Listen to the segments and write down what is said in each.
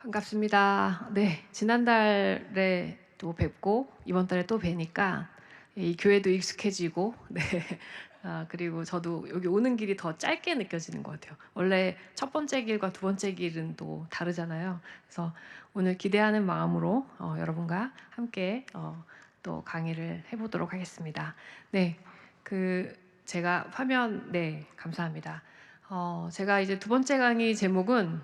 반갑습니다. 네, 지난달에 또 뵙고 이번 달에 또 뵈니까 이 교회도 익숙해지고 네. 그리고 저도 여기 오는 길이 더 짧게 느껴지는 것 같아요. 원래 첫 번째 길과 두 번째 길은 또 다르잖아요. 그래서 오늘 기대하는 마음으로 여러분과 함께 또 강의를 해보도록 하겠습니다. 네, 그 제가 화면 네 감사합니다. 제가 이제 두 번째 강의 제목은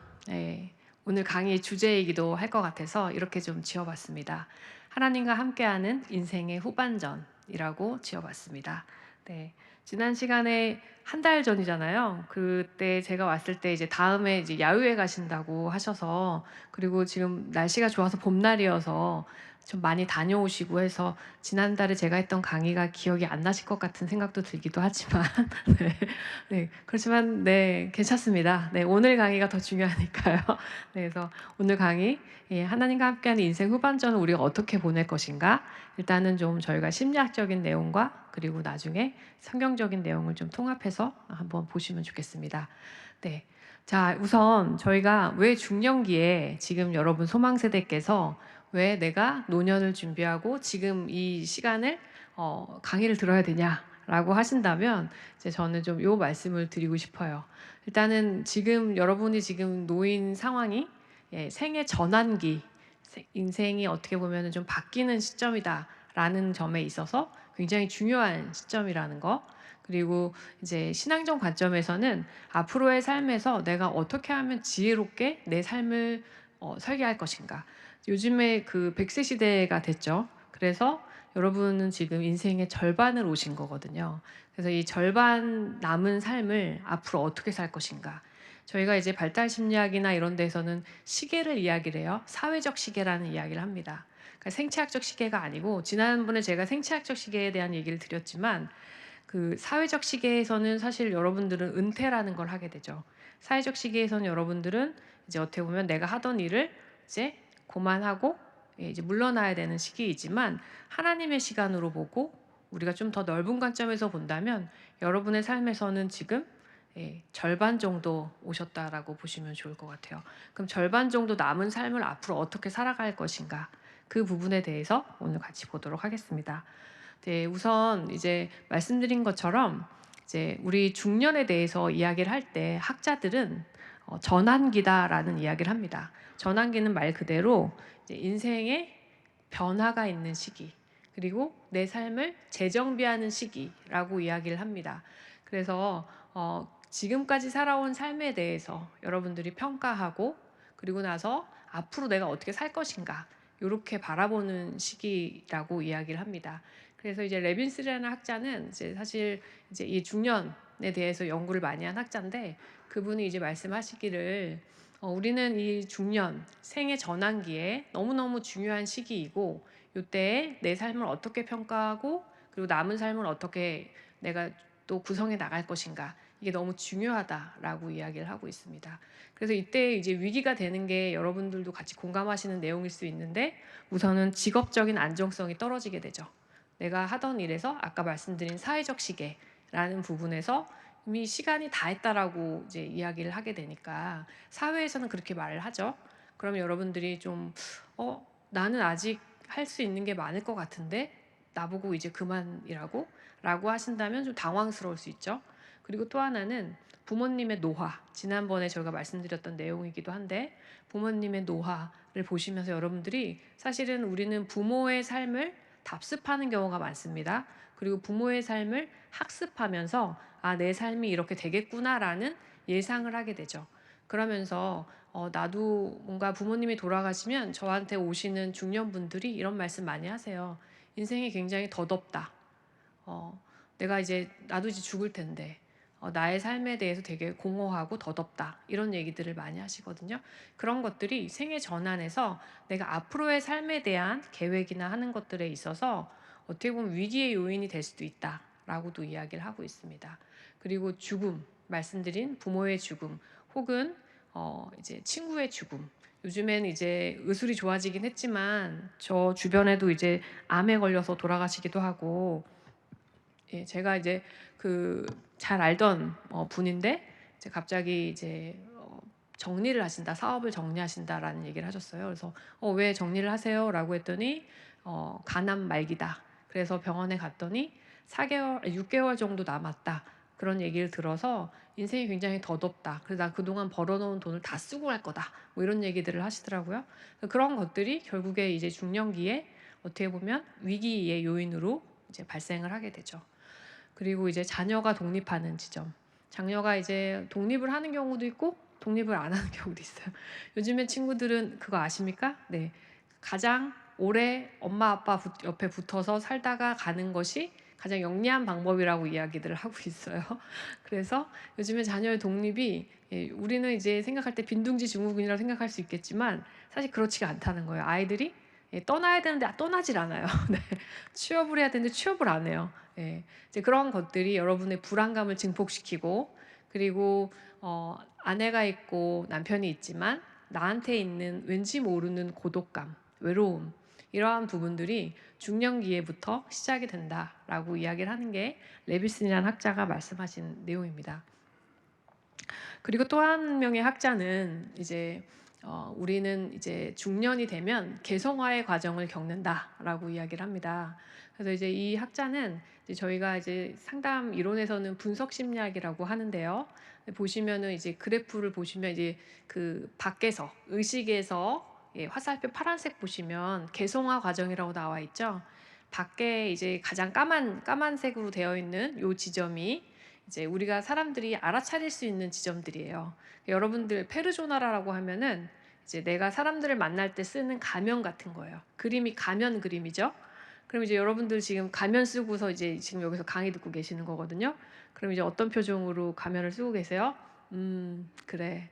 오늘 강의 주제이기도 할 것 같아서 이렇게 좀 지어봤습니다. 하나님과 함께하는 인생의 후반전이라고 지어봤습니다. 네, 지난 시간에 한 달 전이잖아요. 그때 제가 왔을 때 이제 다음에 이제 야유회 가신다고 하셔서 그리고 지금 날씨가 좋아서 봄날이어서 좀 많이 다녀오시고 해서 지난달에 제가 했던 강의가 기억이 안 나실 것 같은 생각도 들기도 하지만 네, 네, 그렇지만 네, 괜찮습니다. 네, 오늘 강의가 더 중요하니까요. 네, 그래서 오늘 강의 하나님과 함께하는 인생 후반전을 우리가 어떻게 보낼 것인가 일단은 좀 저희가 심리학적인 내용과 그리고 나중에 성경적인 내용을 좀 통합해서 한번 보시면 좋겠습니다. 네, 자 우선 저희가 왜 중년기에 지금 여러분 소망세대께서 왜 내가 노년을 준비하고 지금 이 시간을 강의를 들어야 되냐라고 하신다면 이제 저는 좀 요 말씀을 드리고 싶어요. 일단은 지금 여러분이 지금 놓인 상황이 생의 전환기, 인생이 어떻게 보면 좀 바뀌는 시점이다라는 점에 있어서 굉장히 중요한 시점이라는 거. 그리고 이제 신앙적 관점에서는 앞으로의 삶에서 내가 어떻게 하면 지혜롭게 내 삶을 설계할 것인가. 요즘에 그 100세 시대가 됐죠. 그래서 여러분은 지금 인생의 절반을 오신 거거든요. 그래서 이 절반 남은 삶을 앞으로 어떻게 살 것인가. 저희가 이제 발달 심리학이나 이런 데서는 시계를 이야기를 해요. 사회적 시계라는 이야기를 합니다. 그러니까 생체학적 시계가 아니고 지난번에 제가 생체학적 시계에 대한 얘기를 드렸지만 그 사회적 시계에서는 사실 여러분들은 은퇴라는 걸 하게 되죠. 사회적 시계에서는 여러분들은 이제 어떻게 보면 내가 하던 일을 이제 그만하고 이제 물러나야 되는 시기이지만 하나님의 시간으로 보고 우리가 좀 더 넓은 관점에서 본다면 여러분의 삶에서는 지금 절반 정도 오셨다라고 보시면 좋을 것 같아요. 그럼 절반 정도 남은 삶을 앞으로 어떻게 살아갈 것인가 그 부분에 대해서 오늘 같이 보도록 하겠습니다. 네, 우선 이제 말씀드린 것처럼 이제 우리 중년에 대해서 이야기를 할 때 학자들은 전환기다라는 이야기를 합니다. 전환기는 말 그대로 이제 인생의 변화가 있는 시기, 그리고 내 삶을 재정비하는 시기라고 이야기를 합니다. 그래서 지금까지 살아온 삶에 대해서 여러분들이 평가하고 그리고 나서 앞으로 내가 어떻게 살 것인가 이렇게 바라보는 시기라고 이야기를 합니다. 그래서 이제 레빈스라는 학자는 이제 사실 이제 이 중년에 대해서 연구를 많이 한 학자인데 그분이 이제 말씀하시기를 우리는 이 중년 생의 전환기에 너무너무 중요한 시기이고 이때에 내 삶을 어떻게 평가하고 그리고 남은 삶을 어떻게 내가 또 구성해 나갈 것인가 이게 너무 중요하다라고 이야기를 하고 있습니다. 그래서 이때 이제 위기가 되는 게 여러분들도 같이 공감하시는 내용일 수 있는데 우선은 직업적인 안정성이 떨어지게 되죠. 내가 하던 일에서 아까 말씀드린 사회적 시계라는 부분에서 이미 시간이 다 했다라고 이제 이야기를 하게 되니까 사회에서는 그렇게 말을 하죠. 그럼 여러분들이 좀 나는 아직 할 수 있는 게 많을 것 같은데 나보고 이제 그만이라고? 라고 하신다면 좀 당황스러울 수 있죠. 그리고 또 하나는 부모님의 노화, 지난번에 저희가 말씀드렸던 내용이기도 한데 부모님의 노화를 보시면서 여러분들이 사실은 우리는 부모의 삶을 답습하는 경우가 많습니다. 그리고 부모의 삶을 학습하면서 내 삶이 이렇게 되겠구나라는 예상을 하게 되죠. 그러면서 나도 뭔가 부모님이 돌아가시면 저한테 오시는 중년분들이 이런 말씀 많이 하세요. 인생이 굉장히 더덥다. 내가 이제 나도 이제 죽을 텐데 나의 삶에 대해서 되게 공허하고 더덥다 이런 얘기들을 많이 하시거든요. 그런 것들이 생애 전환에서 내가 앞으로의 삶에 대한 계획이나 하는 것들에 있어서 어떻게 보면 위기의 요인이 될 수도 있다라고도 이야기를 하고 있습니다. 그리고 죽음, 말씀드린 부모의 죽음 혹은 이제 친구의 죽음. 요즘엔 이제 의술이 좋아지긴 했지만 저 주변에도 이제 암에 걸려서 돌아가시기도 하고 제가 이제 그 잘 알던 분인데 이제 갑자기 이제 정리를 하신다, 사업을 정리하신다라는 얘기를 하셨어요. 그래서 왜 정리를 하세요?라고 했더니 간암 말기다. 그래서 병원에 갔더니 6개월 정도 남았다. 그런 얘기를 들어서 인생이 굉장히 더덥다. 그래서 나 그동안 벌어놓은 돈을 다 쓰고 갈 거다. 뭐 이런 얘기들을 하시더라고요. 그런 것들이 결국에 이제 중년기에 어떻게 보면 위기의 요인으로 이제 발생을 하게 되죠. 그리고 이제 자녀가 독립하는 지점. 자녀가 이제 독립을 하는 경우도 있고 독립을 안 하는 경우도 있어요. 요즘에 친구들은 그거 아십니까? 네. 가장 오래 엄마 아빠 옆에 붙어서 살다가 가는 것이 가장 영리한 방법이라고 이야기들을 하고 있어요. 그래서 요즘에 자녀의 독립이 우리는 이제 생각할 때 빈둥지 증후군이라고 생각할 수 있겠지만 사실 그렇지가 않다는 거예요. 아이들이 떠나야 되는데 떠나질 않아요. 네. 취업을 해야 되는데 취업을 안 해요. 예. 이제 그런 것들이 여러분의 불안감을 증폭시키고 그리고 아내가 있고 남편이 있지만 나한테 있는 왠지 모르는 고독감, 외로움 이러한 부분들이 중년기에부터 시작이 된다라고 이야기를 하는 게 레비슨이라는 학자가 말씀하신 내용입니다. 그리고 또 한 명의 학자는 이제 우리는 이제 중년이 되면 개성화의 과정을 겪는다라고 이야기를 합니다. 그래서 이제 이 학자는 이제 저희가 이제 상담 이론에서는 분석 심리학이라고 하는데요. 보시면은 이제 그래프를 보시면 이제 그 밖에서 의식에서 화살표 파란색 보시면 개성화 과정이라고 나와 있죠. 밖에 이제 가장 까만색으로 되어 있는 요 지점이 이제 우리가 사람들이 알아차릴 수 있는 지점들이에요. 여러분들 페르소나라고 하면은 이제 내가 사람들을 만날 때 쓰는 가면 같은 거예요. 그림이 가면 그림이죠. 그럼 이제 여러분들 지금 가면 쓰고서 이제 지금 여기서 강의 듣고 계시는 거거든요. 그럼 이제 어떤 표정으로 가면을 쓰고 계세요? 그래.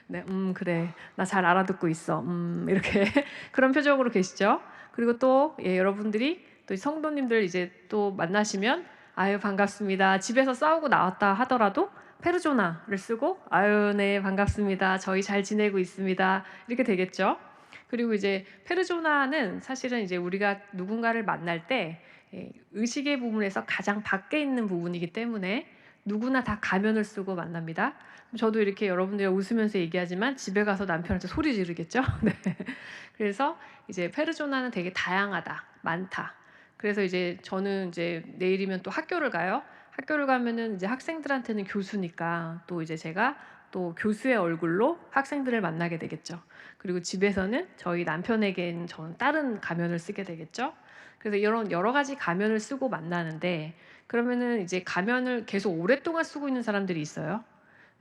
네, 그래. 나 잘 알아듣고 있어. 이렇게 그런 표정으로 계시죠. 그리고 또 여러분들이 또 성도님들 이제 또 만나시면 아유 반갑습니다. 집에서 싸우고 나왔다 하더라도 페르조나를 쓰고 아유 네 반갑습니다. 저희 잘 지내고 있습니다. 이렇게 되겠죠. 그리고 이제 페르조나는 사실은 이제 우리가 누군가를 만날 때 의식의 부분에서 가장 밖에 있는 부분이기 때문에 누구나 다 가면을 쓰고 만납니다. 저도 이렇게 여러분들이 웃으면서 얘기하지만 집에 가서 남편한테 소리 지르겠죠. 네. 그래서 이제 페르조나는 되게 다양하다, 많다. 그래서 이제 저는 이제 내일이면 또 학교를 가요. 학교를 가면은 이제 학생들한테는 교수니까 또 이제 제가 또 교수의 얼굴로 학생들을 만나게 되겠죠. 그리고 집에서는 저희 남편에게는 저는 다른 가면을 쓰게 되겠죠. 그래서 이런 여러 가지 가면을 쓰고 만나는데 그러면은 이제 가면을 계속 오랫동안 쓰고 있는 사람들이 있어요.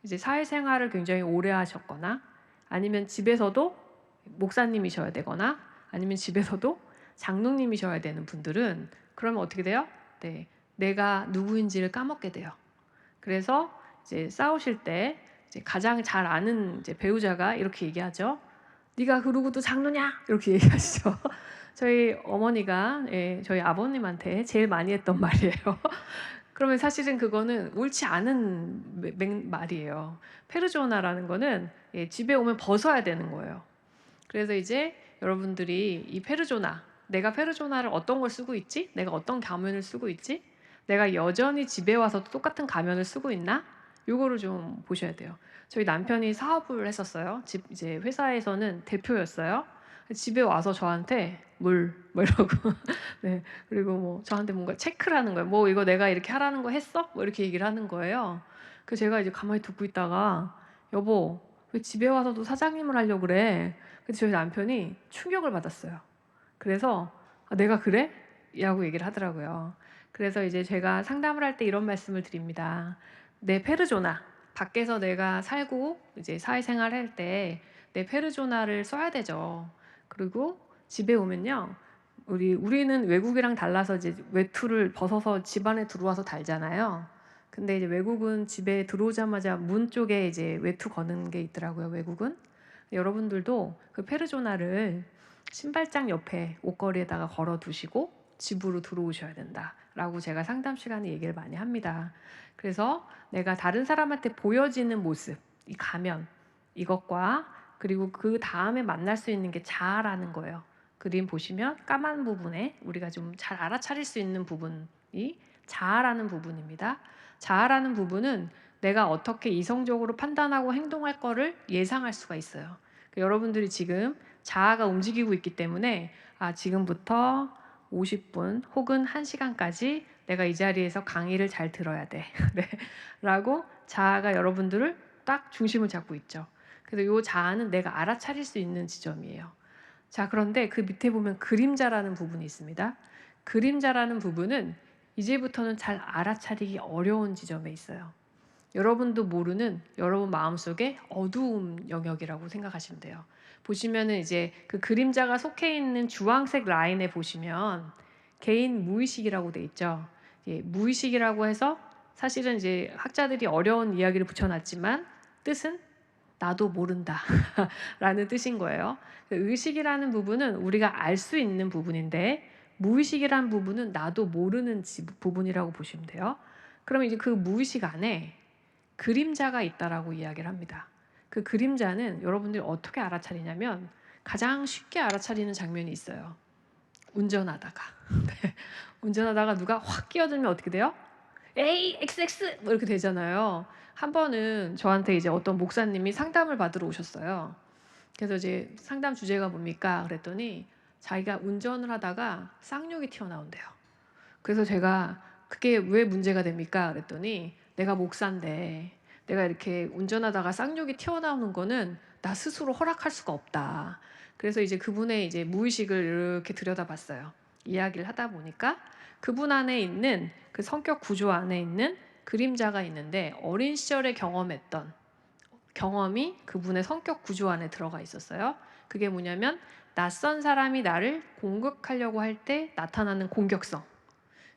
이제 사회생활을 굉장히 오래 하셨거나 아니면 집에서도 목사님이셔야 되거나 아니면 집에서도 장로님이셔야 되는 분들은 그러면 어떻게 돼요? 네, 내가 누구인지를 까먹게 돼요. 그래서 이제 싸우실 때 이제 가장 잘 아는 이제 배우자가 이렇게 얘기하죠. 네가 그러고도 장로냐? 이렇게 얘기하시죠. 저희 어머니가 저희 아버님한테 제일 많이 했던 말이에요. 그러면 사실은 그거는 옳지 않은 말이에요. 페르조나라는 거는 집에 오면 벗어야 되는 거예요. 그래서 이제 여러분들이 이 페르조나, 내가 페르조나를 어떤 걸 쓰고 있지? 내가 어떤 가면을 쓰고 있지? 내가 여전히 집에 와서도 똑같은 가면을 쓰고 있나? 요거를 좀 보셔야 돼요. 저희 남편이 사업을 했었어요. 이제 회사에서는 대표였어요. 집에 와서 저한테 뭐 이러고 네. 그리고 뭐 저한테 뭔가 체크를 하는 거예요. 뭐 이거 내가 이렇게 하라는 거 했어? 뭐 이렇게 얘기를 하는 거예요. 그래서 제가 이제 가만히 듣고 있다가 여보 왜 집에 와서도 사장님을 하려고 그래? 그래서 저희 남편이 충격을 받았어요. 그래서 내가 그래? 라고 얘기를 하더라고요. 그래서 이제 제가 상담을 할 때 이런 말씀을 드립니다. 내 페르조나, 밖에서 내가 살고 이제 사회생활 할 때 내 페르조나를 써야 되죠. 그리고 집에 오면요. 우리는 외국이랑 달라서 이제 외투를 벗어서 집 안에 들어와서 달잖아요. 근데 이제 외국은 집에 들어오자마자 문 쪽에 이제 외투 거는 게 있더라고요. 외국은. 여러분들도 그 페르조나를 신발장 옆에 옷걸이에다가 걸어 두시고 집으로 들어오셔야 된다라고 제가 상담 시간에 얘기를 많이 합니다. 그래서 내가 다른 사람한테 보여지는 모습, 이 가면 이것과 그리고 그 다음에 만날 수 있는 게 자아라는 거예요. 그림 보시면 까만 부분에 우리가 좀 잘 알아차릴 수 있는 부분이 자아라는 부분입니다. 자아라는 부분은 내가 어떻게 이성적으로 판단하고 행동할 거를 예상할 수가 있어요. 그러니까 여러분들이 지금 자아가 움직이고 있기 때문에 지금부터 50분 혹은 1시간까지 내가 이 자리에서 강의를 잘 들어야 돼. 네. 라고 자아가 여러분들을 딱 중심을 잡고 있죠. 그래서 이 자아는 내가 알아차릴 수 있는 지점이에요. 자, 그런데 그 밑에 보면 그림자라는 부분이 있습니다. 그림자라는 부분은 이제부터는 잘 알아차리기 어려운 지점에 있어요. 여러분도 모르는 여러분 마음속에 어두움 영역이라고 생각하시면 돼요. 보시면은 이제 그 그림자가 속해 있는 주황색 라인에 보시면 개인 무의식이라고 돼 있죠. 예, 무의식이라고 해서 사실은 이제 학자들이 어려운 이야기를 붙여놨지만 뜻은 나도 모른다 라는 뜻인 거예요. 의식이라는 부분은 우리가 알 수 있는 부분인데 무의식이라는 부분은 나도 모르는 부분이라고 보시면 돼요. 그러면 이제 그 무의식 안에 그림자가 있다라고 이야기를 합니다. 그 그림자는 여러분들이 어떻게 알아차리냐면 가장 쉽게 알아차리는 장면이 있어요. 운전하다가 네. 운전하다가 누가 확 끼어들면 어떻게 돼요? 에이 XX 뭐 이렇게 되잖아요. 한 번은 저한테 이제 어떤 목사님이 상담을 받으러 오셨어요. 그래서 이제 상담 주제가 뭡니까? 그랬더니 자기가 운전을 하다가 쌍욕이 튀어나온대요. 그래서 제가 그게 왜 문제가 됩니까? 그랬더니 내가 목사인데 내가 이렇게 운전하다가 쌍욕이 튀어나오는 거는 나 스스로 허락할 수가 없다. 그래서 이제 그분의 이제 무의식을 이렇게 들여다봤어요. 이야기를 하다 보니까 그분 안에 있는 그 성격 구조 안에 있는 그림자가 있는데 어린 시절에 경험했던 경험이 그분의 성격 구조 안에 들어가 있었어요. 그게 뭐냐면 낯선 사람이 나를 공격하려고 할 때 나타나는 공격성.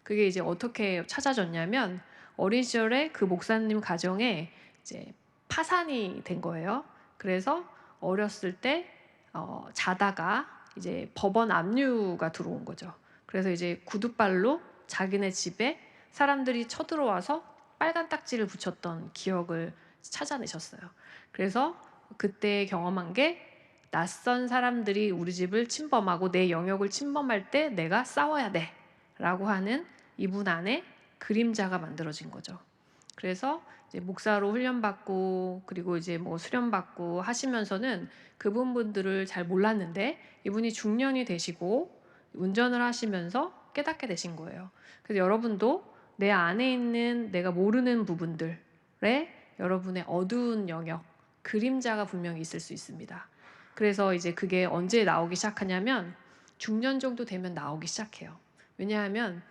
그게 이제 어떻게 찾아졌냐면 어린 시절에 그 목사님 가정에 이제 파산이 된 거예요. 그래서 어렸을 때 자다가 이제 법원 압류가 들어온 거죠. 그래서 이제 구두발로 자기네 집에 사람들이 쳐들어와서 빨간 딱지를 붙였던 기억을 찾아내셨어요. 그래서 그때 경험한 게 낯선 사람들이 우리 집을 침범하고 내 영역을 침범할 때 내가 싸워야 돼 라고 하는 이분 안에 그림자가 만들어진 거죠. 그래서 이제 목사로 훈련받고 그리고 이제 뭐 수련받고 하시면서는 그분들을 잘 몰랐는데 이분이 중년이 되시고 운전을 하시면서 깨닫게 되신 거예요. 그래서 여러분도 내 안에 있는 내가 모르는 부분들에 여러분의 어두운 영역, 그림자가 분명히 있을 수 있습니다. 그래서 이제 그게 언제 나오기 시작하냐면 중년 정도 되면 나오기 시작해요. 왜냐하면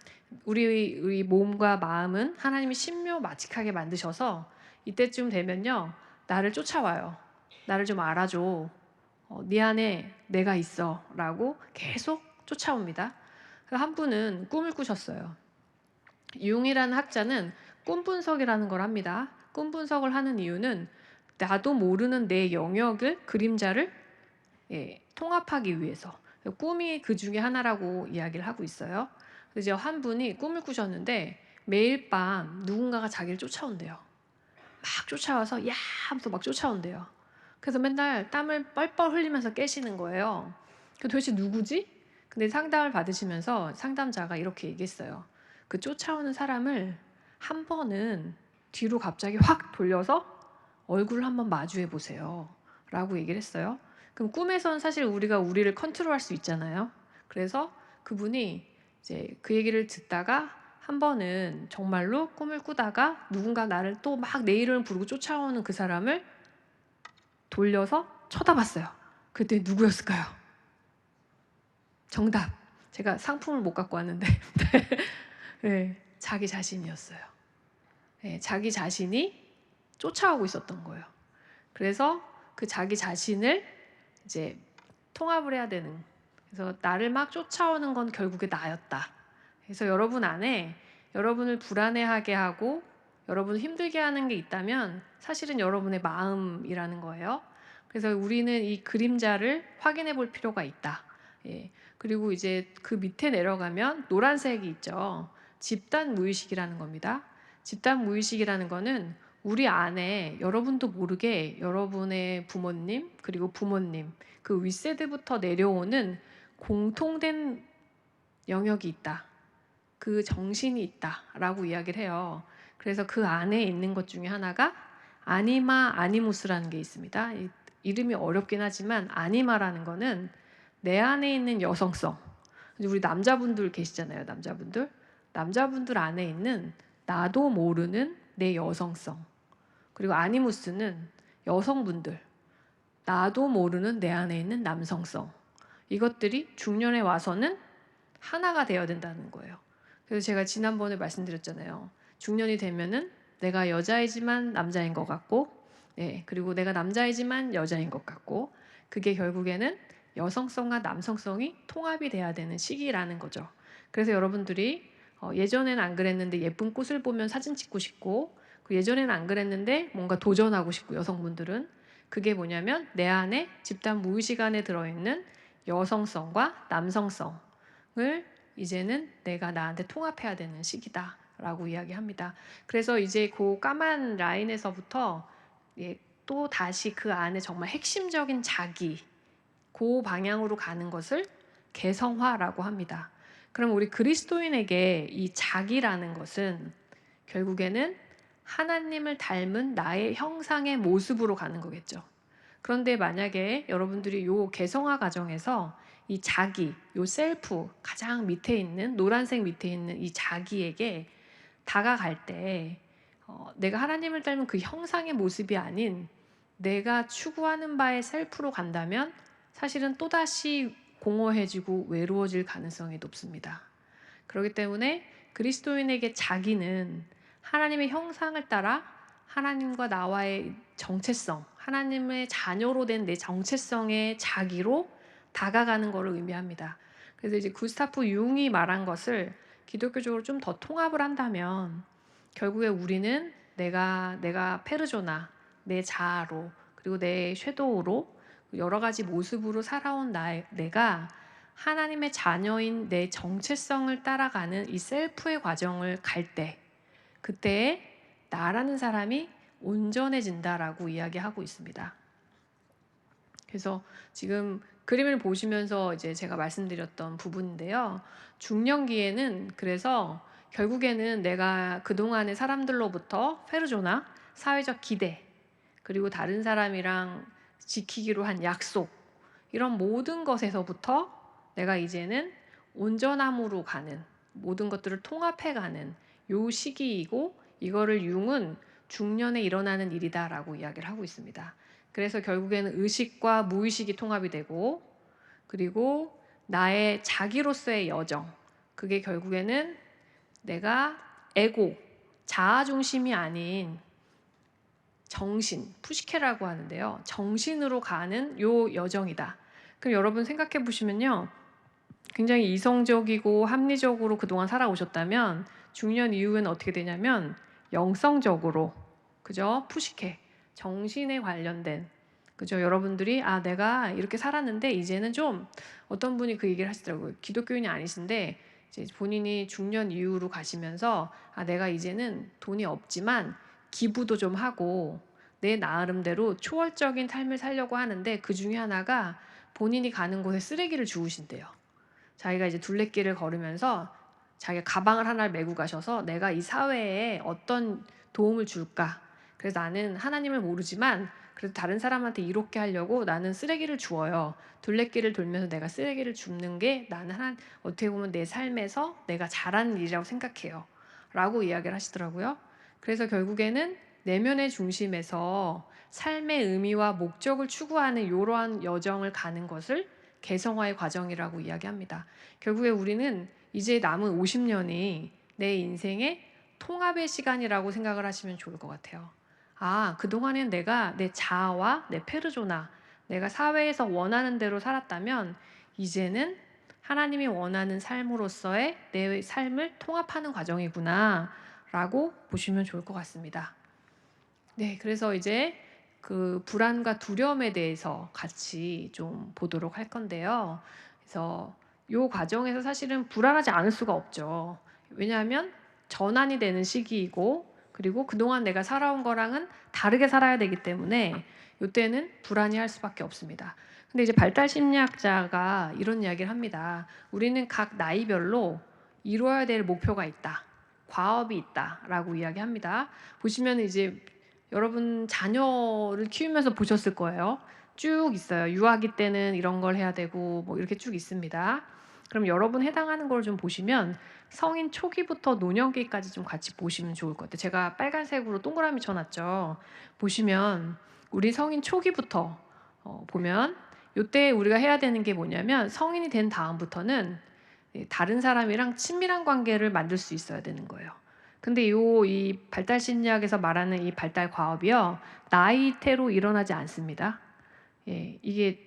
우리 몸과 마음은 하나님이 신묘마직하게 만드셔서 이때쯤 되면요 나를 쫓아와요. 나를 좀 알아줘. 네 안에 내가 있어 라고 계속 쫓아옵니다. 한 분은 꿈을 꾸셨어요. 융이라는 학자는 꿈 분석이라는 걸 합니다. 꿈 분석을 하는 이유는 나도 모르는 내 영역을 그림자를 통합하기 위해서 꿈이 그 중에 하나라고 이야기를 하고 있어요. 이제 한 분이 꿈을 꾸셨는데 매일 밤 누군가가 자기를 쫓아온대요. 막 쫓아와서 야 하면서 막 쫓아온대요. 그래서 맨날 땀을 뻘뻘 흘리면서 깨시는 거예요. 도대체 누구지? 근데 상담을 받으시면서 상담자가 이렇게 얘기했어요. 그 쫓아오는 사람을 한 번은 뒤로 갑자기 확 돌려서 얼굴을 한번 마주해 보세요. 라고 얘기를 했어요. 그럼 꿈에서는 사실 우리가 우리를 컨트롤할 수 있잖아요. 그래서 그분이 이제 그 얘기를 듣다가 한 번은 정말로 꿈을 꾸다가 누군가 나를 또 막 내 이름을 부르고 쫓아오는 그 사람을 돌려서 쳐다봤어요. 그때 누구였을까요? 정답. 제가 상품을 못 갖고 왔는데 네, 자기 자신이었어요. 네, 자기 자신이 쫓아오고 있었던 거예요. 그래서 그 자기 자신을 이제 통합을 해야 되는. 그래서 나를 막 쫓아오는 건 결국에 나였다. 그래서 여러분 안에 여러분을 불안해하게 하고 여러분을 힘들게 하는 게 있다면 사실은 여러분의 마음이라는 거예요. 그래서 우리는 이 그림자를 확인해 볼 필요가 있다. 예. 그리고 이제 그 밑에 내려가면 노란색이 있죠. 집단 무의식이라는 겁니다. 집단 무의식이라는 거는 우리 안에 여러분도 모르게 여러분의 부모님 그리고 부모님 그 윗세대부터 내려오는 공통된 영역이 있다. 그 정신이 있다라고 이야기를 해요. 그래서 그 안에 있는 것 중에 하나가 아니마 아니무스라는 게 있습니다. 이름이 어렵긴 하지만 아니마라는 거는 내 안에 있는 여성성. 우리 남자분들 계시잖아요. 남자분들 안에 있는 나도 모르는 내 여성성. 그리고 아니무스는 여성분들, 나도 모르는 내 안에 있는 남성성. 이것들이 중년에 와서는 하나가 되어야 된다는 거예요. 그래서 제가 지난번에 말씀드렸잖아요. 중년이 되면은 내가 여자이지만 남자인 것 같고, 그리고 내가 남자이지만 여자인 것 같고, 그게 결국에는 여성성과 남성성이 통합이 돼야 되는 시기라는 거죠. 그래서 여러분들이 예전에는 안 그랬는데 예쁜 꽃을 보면 사진 찍고 싶고, 예전에는 안 그랬는데 뭔가 도전하고 싶고, 여성분들은 그게 뭐냐면 내 안에 집단 무의식 안에 들어있는 여성성과 남성성을 이제는 내가 나한테 통합해야 되는 시기다라고 이야기합니다. 그래서 이제 그 까만 라인에서부터 또 다시 그 안에 정말 핵심적인 자기, 그 방향으로 가는 것을 개성화라고 합니다. 그럼 우리 그리스도인에게 이 자기라는 것은 결국에는 하나님을 닮은 나의 형상의 모습으로 가는 거겠죠. 그런데 만약에 여러분들이 요 개성화 과정에서 이 자기, 요 셀프, 가장 밑에 있는 노란색 밑에 있는 이 자기에게 다가갈 때 내가 하나님을 닮은 그 형상의 모습이 아닌 내가 추구하는 바의 셀프로 간다면 사실은 또다시 공허해지고 외로워질 가능성이 높습니다. 그렇기 때문에 그리스도인에게 자기는 하나님의 형상을 따라 하나님과 나와의 정체성, 하나님의 자녀로 된 내 정체성의 자기로 다가가는 것을 의미합니다. 그래서 이제 구스타프 융이 말한 것을 기독교적으로 좀 더 통합을 한다면 결국에 우리는 내가 페르조나, 내 자아로 그리고 내 섀도우로 여러 가지 모습으로 살아온 내가 하나님의 자녀인 내 정체성을 따라가는 이 셀프의 과정을 갈 때, 그때 나라는 사람이 온전해진다라고 이야기하고 있습니다. 그래서 지금 그림을 보시면서 이제 제가 말씀드렸던 부분인데요. 중년기에는 그래서 결국에는 내가 그동안의 사람들로부터 페르조나, 사회적 기대, 그리고 다른 사람이랑 지키기로 한 약속, 이런 모든 것에서부터 내가 이제는 온전함으로 가는, 모든 것들을 통합해가는 요 시기이고, 이거를 융은 중년에 일어나는 일이다라고 이야기를 하고 있습니다. 그래서 결국에는 의식과 무의식이 통합이 되고, 그리고 나의 자기로서의 여정, 그게 결국에는 내가 에고, 자아 중심이 아닌 정신, 푸시케라고 하는데요. 정신으로 가는 요 여정이다. 그럼 여러분 생각해 보시면요. 굉장히 이성적이고 합리적으로 그동안 살아오셨다면 중년 이후에는 어떻게 되냐면 영성적으로, 그죠? 푸시케, 정신에 관련된, 그죠? 여러분들이 내가 이렇게 살았는데 이제는 좀, 어떤 분이 그 얘기를 하시더라고요. 기독교인이 아니신데 이제 본인이 중년 이후로 가시면서 내가 이제는 돈이 없지만 기부도 좀 하고 내 나름대로 초월적인 삶을 살려고 하는데, 그 중에 하나가 본인이 가는 곳에 쓰레기를 주우신대요. 자기가 이제 둘레길을 걸으면서 자기가 가방을 하나를 메고 가셔서 내가 이 사회에 어떤 도움을 줄까? 그래서 나는 하나님을 모르지만 그래도 다른 사람한테 이롭게 하려고 나는 쓰레기를 주워요. 둘레길을 돌면서 내가 쓰레기를 줍는 게 나는 어떻게 보면 내 삶에서 내가 잘하는 일이라고 생각해요. 라고 이야기를 하시더라고요. 그래서 결국에는 내면의 중심에서 삶의 의미와 목적을 추구하는 이러한 여정을 가는 것을 개성화의 과정이라고 이야기합니다. 결국에 우리는 이제 남은 50년이 내 인생의 통합의 시간이라고 생각을 하시면 좋을 것 같아요. 그동안엔 내가 내 자아와 내 페르조나, 내가 사회에서 원하는 대로 살았다면 이제는 하나님이 원하는 삶으로서의 내 삶을 통합하는 과정이구나 라고 보시면 좋을 것 같습니다. 네, 그래서 이제 그 불안과 두려움에 대해서 같이 좀 보도록 할 건데요. 그래서 이 과정에서 사실은 불안하지 않을 수가 없죠. 왜냐하면 전환이 되는 시기이고, 그리고 그동안 내가 살아온 거랑은 다르게 살아야 되기 때문에 이때는 불안해할 수밖에 없습니다. 근데 이제 발달 심리학자가 이런 이야기를 합니다. 우리는 각 나이별로 이루어야 될 목표가 있다. 과업이 있다라고 이야기합니다. 보시면 이제 여러분 자녀를 키우면서 보셨을 거예요. 쭉 있어요. 유아기 때는 이런 걸 해야 되고 뭐 이렇게 쭉 있습니다. 그럼 여러분 해당하는 걸 좀 보시면 성인 초기부터 노년기까지 좀 같이 보시면 좋을 것 같아요. 제가 빨간색으로 동그라미 쳐놨죠. 보시면 우리 성인 초기부터 보면 이때 우리가 해야 되는 게 뭐냐면 성인이 된 다음부터는 다른 사람이랑 친밀한 관계를 만들 수 있어야 되는 거예요. 근데 이 발달 심리학에서 말하는 이 발달 과업이요, 나이테로 일어나지 않습니다. 예, 이게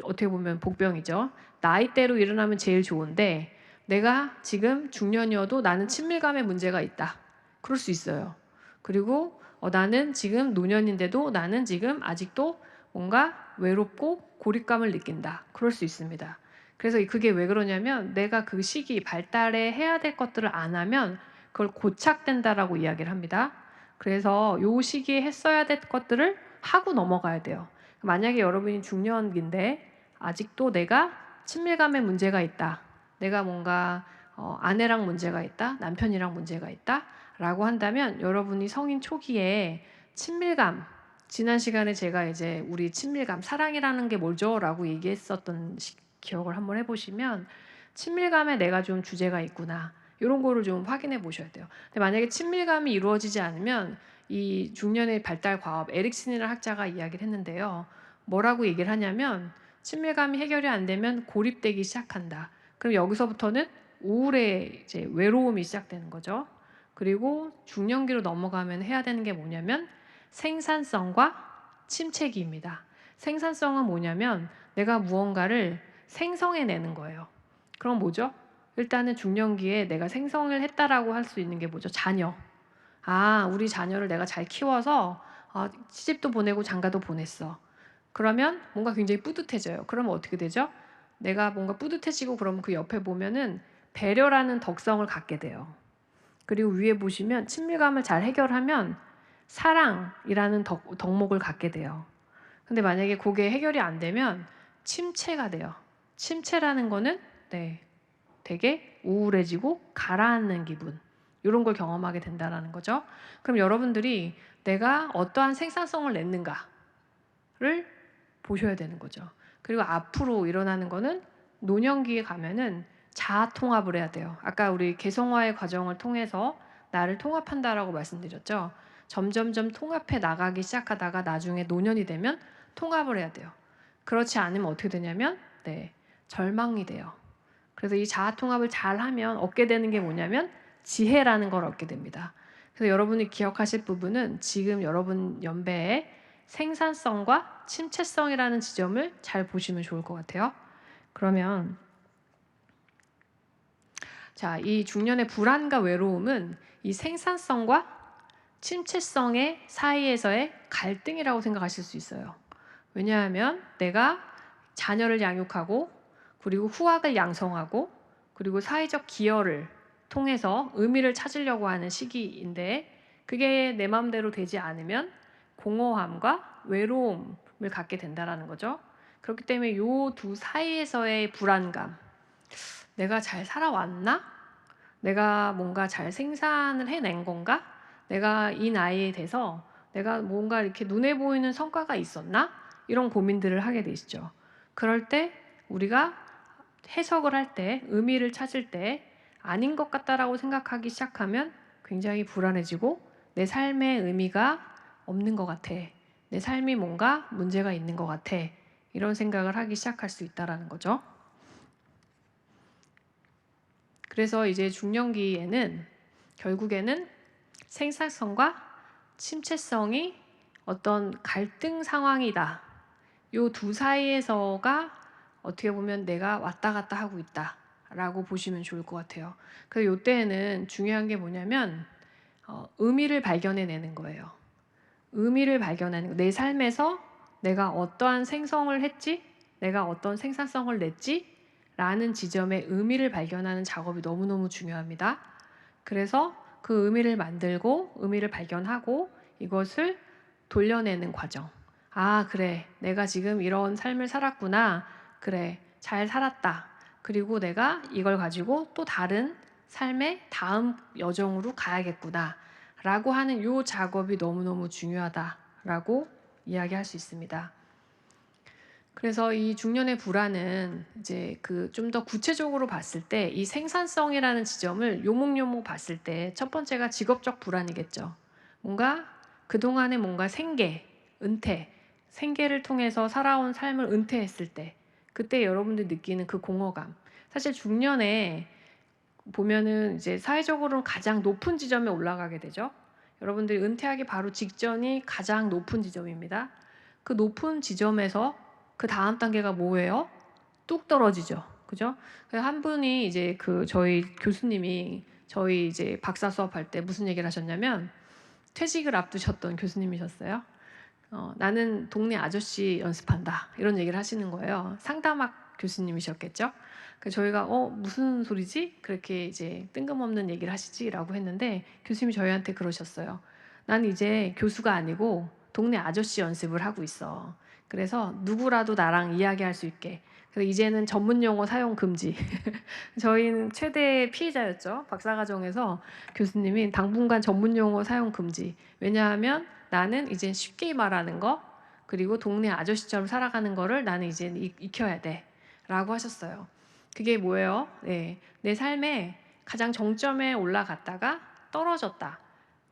어떻게 보면 복병이죠. 나이대로 일어나면 제일 좋은데 내가 지금 중년이어도 나는 친밀감에 문제가 있다. 그럴 수 있어요. 그리고 나는 지금 노년인데도 나는 지금 아직도 뭔가 외롭고 고립감을 느낀다. 그럴 수 있습니다. 그래서 그게 왜 그러냐면 내가 그 시기 발달에 해야 될 것들을 안 하면 그걸 고착된다라고 이야기를 합니다. 그래서 요 시기에 했어야 될 것들을 하고 넘어가야 돼요. 만약에 여러분이 중년기인데 아직도 내가 친밀감에 문제가 있다. 내가 뭔가 아내랑 문제가 있다. 남편이랑 문제가 있다. 라고 한다면 여러분이 성인 초기에 친밀감, 지난 시간에 제가 이제 우리 친밀감, 사랑이라는 게 뭐죠? 라고 얘기했었던 기억을 한번 해보시면 친밀감에 내가 좀 주제가 있구나. 이런 거를 좀 확인해 보셔야 돼요. 근데 만약에 친밀감이 이루어지지 않으면 이 중년의 발달 과업, 에릭슨이라는 학자가 이야기를 했는데요. 뭐라고 얘기를 하냐면 친밀감이 해결이 안 되면 고립되기 시작한다. 그럼 여기서부터는 우울의 이제 외로움이 시작되는 거죠. 그리고 중년기로 넘어가면 해야 되는 게 뭐냐면 생산성과 침체기입니다. 생산성은 뭐냐면 내가 무언가를 생성해내는 거예요. 그럼 뭐죠? 일단은 중년기에 내가 생성을 했다라고 할 수 있는 게 뭐죠? 자녀. 아, 우리 자녀를 내가 잘 키워서 시집도 보내고 장가도 보냈어. 그러면 뭔가 굉장히 뿌듯해져요. 그러면 어떻게 되죠? 내가 뭔가 뿌듯해지고 그러면 그 옆에 보면은 배려라는 덕성을 갖게 돼요. 그리고 위에 보시면 친밀감을 잘 해결하면 사랑이라는 덕목을 갖게 돼요. 근데 만약에 그게 해결이 안 되면 침체가 돼요. 침체라는 거는 되게 우울해지고 가라앉는 기분, 이런 걸 경험하게 된다는 거죠. 그럼 여러분들이 내가 어떠한 생산성을 냈는가를 보셔야 되는 거죠. 그리고 앞으로 일어나는 거는 노년기에 가면은 자아 통합을 해야 돼요. 아까 우리 개성화의 과정을 통해서 나를 통합한다라고 말씀드렸죠. 점점점 통합해 나가기 시작하다가 나중에 노년이 되면 통합을 해야 돼요. 그렇지 않으면 어떻게 되냐면 절망이 돼요. 그래서 이 자아 통합을 잘 하면 얻게 되는 게 뭐냐면 지혜라는 걸 얻게 됩니다. 그래서 여러분이 기억하실 부분은 지금 여러분 연배에 생산성과 침체성이라는 지점을 잘 보시면 좋을 것 같아요. 그러면 자, 이 중년의 불안과 외로움은 이 생산성과 침체성의 사이에서의 갈등이라고 생각하실 수 있어요. 왜냐하면 내가 자녀를 양육하고 그리고 후학을 양성하고 그리고 사회적 기여를 통해서 의미를 찾으려고 하는 시기인데 그게 내 마음대로 되지 않으면 공허함과 외로움을 갖게 된다는 거죠. 그렇기 때문에 이 두 사이에서의 불안감, 내가 잘 살아왔나? 내가 뭔가 잘 생산을 해낸 건가? 내가 이 나이에 돼서 내가 뭔가 이렇게 눈에 보이는 성과가 있었나? 이런 고민들을 하게 되시죠. 그럴 때 우리가 해석을 할 때, 의미를 찾을 때 아닌 것 같다라고 생각하기 시작하면 굉장히 불안해지고 내 삶의 의미가 없는 것 같아. 내 삶이 뭔가 문제가 있는 것 같아. 이런 생각을 하기 시작할 수 있다는 거죠. 그래서 이제 중년기에는 결국에는 생산성과 침체성이 어떤 갈등 상황이다. 요 두 사이에서가 어떻게 보면 내가 왔다 갔다 하고 있다라고 보시면 좋을 것 같아요. 그래서 이때에는 중요한 게 뭐냐면 의미를 발견해내는 거예요. 의미를 발견하는 거. 내 삶에서 내가 어떠한 생성을 했지? 내가 어떤 생산성을 냈지? 라는 지점에 의미를 발견하는 작업이 너무너무 중요합니다. 그래서 그 의미를 만들고 의미를 발견하고 이것을 돌려내는 과정. 아, 그래. 내가 지금 이런 삶을 살았구나. 그래. 잘 살았다. 그리고 내가 이걸 가지고 또 다른 삶의 다음 여정으로 가야겠구나라고 하는 요 작업이 너무너무 중요하다라고 이야기할 수 있습니다. 그래서 이 중년의 불안은 이제 그 좀 더 구체적으로 봤을 때 이 생산성이라는 지점을 요목요목 봤을 때 첫 번째가 직업적 불안이겠죠. 뭔가 그동안의 뭔가 생계, 은퇴, 생계를 통해서 살아온 삶을 은퇴했을 때 그때 여러분들이 느끼는 그 공허감. 사실 중년에 보면은 이제 사회적으로는 가장 높은 지점에 올라가게 되죠. 여러분들이 은퇴하기 바로 직전이 가장 높은 지점입니다. 그 높은 지점에서 그 다음 단계가 뭐예요? 뚝 떨어지죠. 그죠? 그래서 한 분이 이제 그 저희 교수님이 저희 이제 박사 수업할 때 무슨 얘기를 하셨냐면 퇴직을 앞두셨던 교수님이셨어요. 나는 동네 아저씨 연습한다 이런 얘기를 하시는 거예요. 상담학 교수님이셨겠죠. 그래서 저희가 무슨 소리지? 그렇게 이제 뜬금없는 얘기를 하시지라고 했는데 교수님이 저희한테 그러셨어요. 난 이제 교수가 아니고 동네 아저씨 연습을 하고 있어. 그래서 누구라도 나랑 이야기할 수 있게. 그래서 이제는 전문 용어 사용 금지. 저희는 최대 피해자였죠. 박사과정에서 교수님이 당분간 전문 용어 사용 금지. 왜냐하면 나는 이제 쉽게 말하는 거 그리고 동네 아저씨처럼 살아가는 거를 나는 이제 익혀야 돼 라고 하셨어요. 그게 뭐예요? 네, 내 삶에 가장 정점에 올라갔다가 떨어졌다.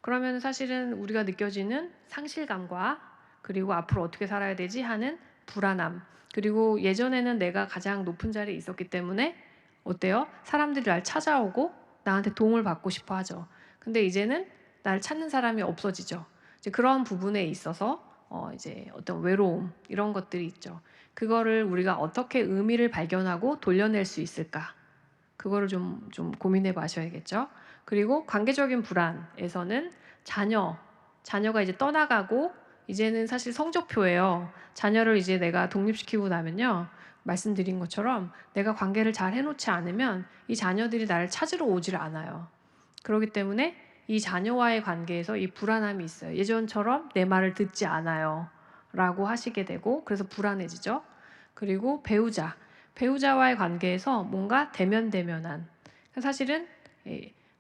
그러면 사실은 우리가 느껴지는 상실감과 그리고 앞으로 어떻게 살아야 되지 하는 불안함 그리고 예전에는 내가 가장 높은 자리에 있었기 때문에 어때요? 사람들이 날 찾아오고 나한테 도움을 받고 싶어 하죠. 근데 이제는 날 찾는 사람이 없어지죠. 이제 그런 부분에 있어서 이제 어떤 외로움 이런 것들이 있죠. 그거를 우리가 어떻게 의미를 발견하고 돌려낼 수 있을까? 그거를 좀 고민해 봐셔야겠죠. 그리고 관계적인 불안에서는 자녀가 이제 떠나가고 이제는 사실 성적표예요. 자녀를 이제 내가 독립시키고 나면요. 말씀드린 것처럼 내가 관계를 잘 해놓지 않으면 이 자녀들이 나를 찾으러 오질 않아요. 그렇기 때문에 이 자녀와의 관계에서 이 불안함이 있어요. 예전처럼 내 말을 듣지 않아요. 라고 하시게 되고 그래서 불안해지죠. 그리고 배우자와의 관계에서 뭔가 대면대면한 사실은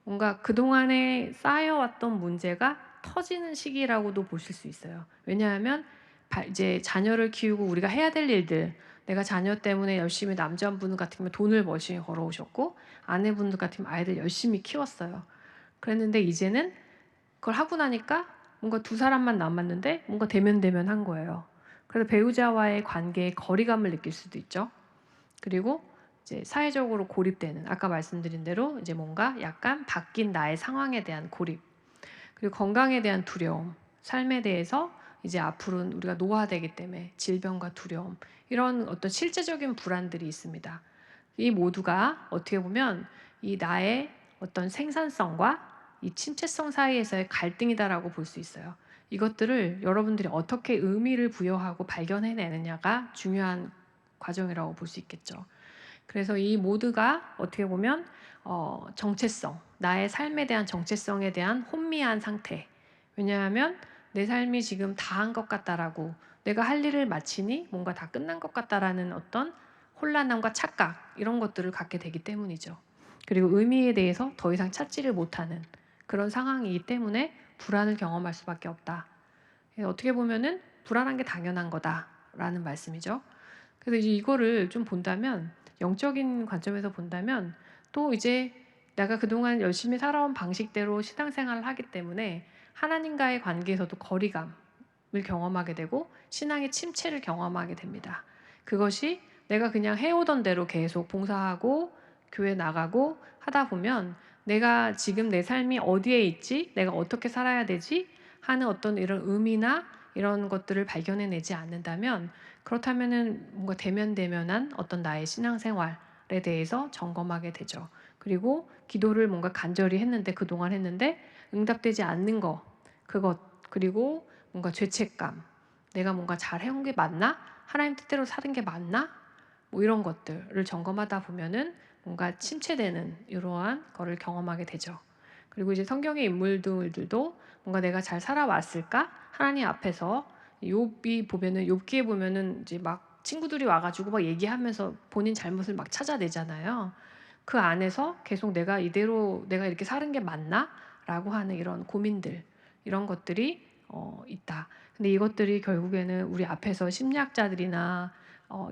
뭔가 그동안에 쌓여왔던 문제가 터지는 시기라고도 보실 수 있어요. 왜냐하면 이제 자녀를 키우고 우리가 해야 될 일들 내가 자녀 때문에 열심히 남자분 같으면 돈을 열심히 벌어오셨고 아내분들 같으면 아이들 열심히 키웠어요. 그랬는데 이제는 그걸 하고 나니까 뭔가 두 사람만 남았는데 뭔가 대면대면한 거예요. 그래서 배우자와의 관계에 거리감을 느낄 수도 있죠. 그리고 이제 사회적으로 고립되는 아까 말씀드린 대로 이제 뭔가 약간 바뀐 나의 상황에 대한 고립 그리고 건강에 대한 두려움 삶에 대해서 이제 앞으로는 우리가 노화되기 때문에 질병과 두려움 이런 어떤 실제적인 불안들이 있습니다. 이 모두가 어떻게 보면 이 나의 어떤 생산성과 이 침체성 사이에서의 갈등이다라고 볼 수 있어요. 이것들을 여러분들이 어떻게 의미를 부여하고 발견해내느냐가 중요한 과정이라고 볼 수 있겠죠. 그래서 이 모두가 어떻게 보면 정체성, 나의 삶에 대한 정체성에 대한 혼미한 상태. 왜냐하면 내 삶이 지금 다 한 것 같다라고 내가 할 일을 마치니 뭔가 다 끝난 것 같다라는 어떤 혼란함과 착각 이런 것들을 갖게 되기 때문이죠. 그리고 의미에 대해서 더 이상 찾지를 못하는 그런 상황이기 때문에 불안을 경험할 수밖에 없다. 어떻게 보면은 불안한 게 당연한 거다라는 말씀이죠. 그래서 이제 이거를 좀 본다면 영적인 관점에서 본다면 또 이제 내가 그동안 열심히 살아온 방식대로 신앙생활을 하기 때문에 하나님과의 관계에서도 거리감을 경험하게 되고 신앙의 침체를 경험하게 됩니다. 그것이 내가 그냥 해오던 대로 계속 봉사하고 교회 나가고 하다 보면 내가 지금 내 삶이 어디에 있지? 내가 어떻게 살아야 되지? 하는 어떤 이런 의미나 이런 것들을 발견해내지 않는다면 그렇다면은 뭔가 대면대면한 어떤 나의 신앙생활에 대해서 점검하게 되죠. 그리고 기도를 뭔가 간절히 했는데 그동안 했는데 응답되지 않는 그것 그리고 뭔가 죄책감 내가 뭔가 잘 해온 게 맞나? 하나님 뜻대로 사는 게 맞나? 뭐 이런 것들을 점검하다 보면은 뭔가 침체되는 이러한 거를 경험하게 되죠. 그리고 이제 성경의 인물들도 뭔가 내가 잘 살아왔을까? 하나님 앞에서 욥이 보면은 욥기에 보면은 이제 막 친구들이 와가지고 막 얘기하면서 본인 잘못을 막 찾아내잖아요. 그 안에서 계속 내가 이대로 내가 이렇게 사는 게 맞나? 라고 하는 이런 고민들, 이런 것들이 있다. 근데 이것들이 결국에는 우리 앞에서 심리학자들이나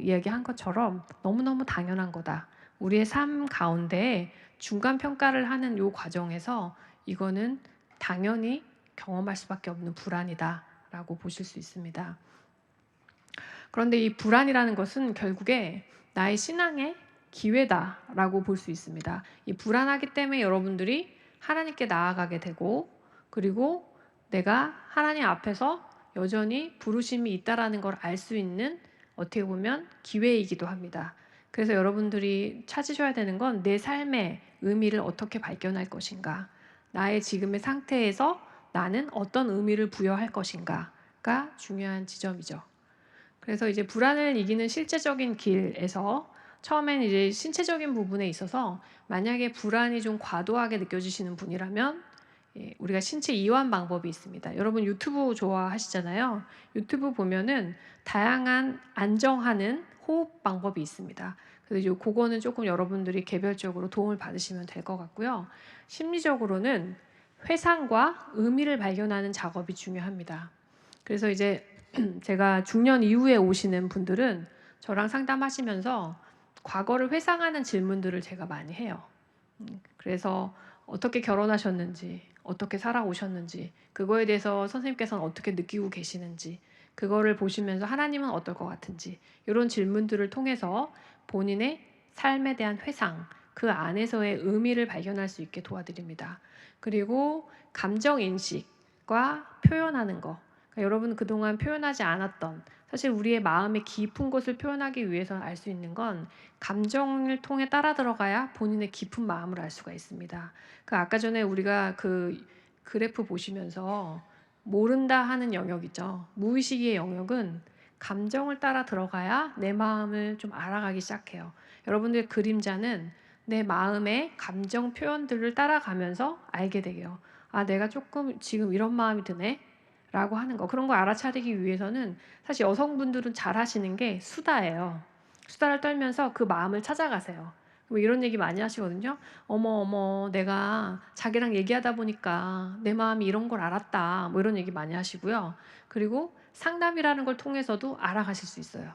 이야기한 것처럼 너무너무 당연한 거다. 우리의 삶 가운데 중간 평가를 하는 요 과정에서 이거는 당연히 경험할 수밖에 없는 불안이다라고 보실 수 있습니다. 그런데 이 불안이라는 것은 결국에 나의 신앙의 기회다라고 볼 수 있습니다. 이 불안하기 때문에 여러분들이 하나님께 나아가게 되고, 그리고 내가 하나님 앞에서 여전히 부르심이 있다라는 걸 알 수 있는, 어떻게 보면 기회이기도 합니다. 그래서 여러분들이 찾으셔야 되는 건 내 삶의 의미를 어떻게 발견할 것인가, 나의 지금의 상태에서 나는 어떤 의미를 부여할 것인가가 중요한 지점이죠. 그래서 이제 불안을 이기는 실제적인 길에서 처음엔 이제 신체적인 부분에 있어서 만약에 불안이 좀 과도하게 느껴지시는 분이라면 우리가 신체 이완 방법이 있습니다. 여러분 유튜브 좋아하시잖아요. 유튜브 보면은 다양한 안정하는 호흡 방법이 있습니다. 그래서 그거는 조금 여러분들이 개별적으로 도움을 받으시면 될 것 같고요. 심리적으로는 회상과 의미를 발견하는 작업이 중요합니다. 그래서 이제 제가 중년 이후에 오시는 분들은 저랑 상담하시면서 과거를 회상하는 질문들을 제가 많이 해요. 그래서 어떻게 결혼하셨는지, 어떻게 살아오셨는지, 그거에 대해서 선생님께서는 어떻게 느끼고 계시는지, 그거를 보시면서 하나님은 어떨 것 같은지, 이런 질문들을 통해서 본인의 삶에 대한 회상, 그 안에서의 의미를 발견할 수 있게 도와드립니다. 그리고 감정 인식과 표현하는 거. 그러니까 여러분 그동안 표현하지 않았던, 사실 우리의 마음의 깊은 곳을 표현하기 위해서 알 수 있는 건 감정을 통해 따라 들어가야 본인의 깊은 마음을 알 수가 있습니다. 그 아까 전에 우리가 그 그래프 보시면서 모른다 하는 영역 있죠. 무의식의 영역은 감정을 따라 들어가야 내 마음을 좀 알아가기 시작해요. 여러분들의 그림자는 내 마음의 감정 표현들을 따라가면서 알게 되게요. 아, 내가 조금 지금 이런 마음이 드네? 라고 하는 거. 그런 거 알아차리기 위해서는 사실 여성분들은 잘 하시는 게 수다예요. 수다를 떨면서 그 마음을 찾아가세요. 뭐 이런 얘기 많이 하시거든요. 어머 어머 내가 자기랑 얘기하다 보니까 내 마음이 이런 걸 알았다. 뭐 이런 얘기 많이 하시고요. 그리고 상담이라는 걸 통해서도 알아가실 수 있어요.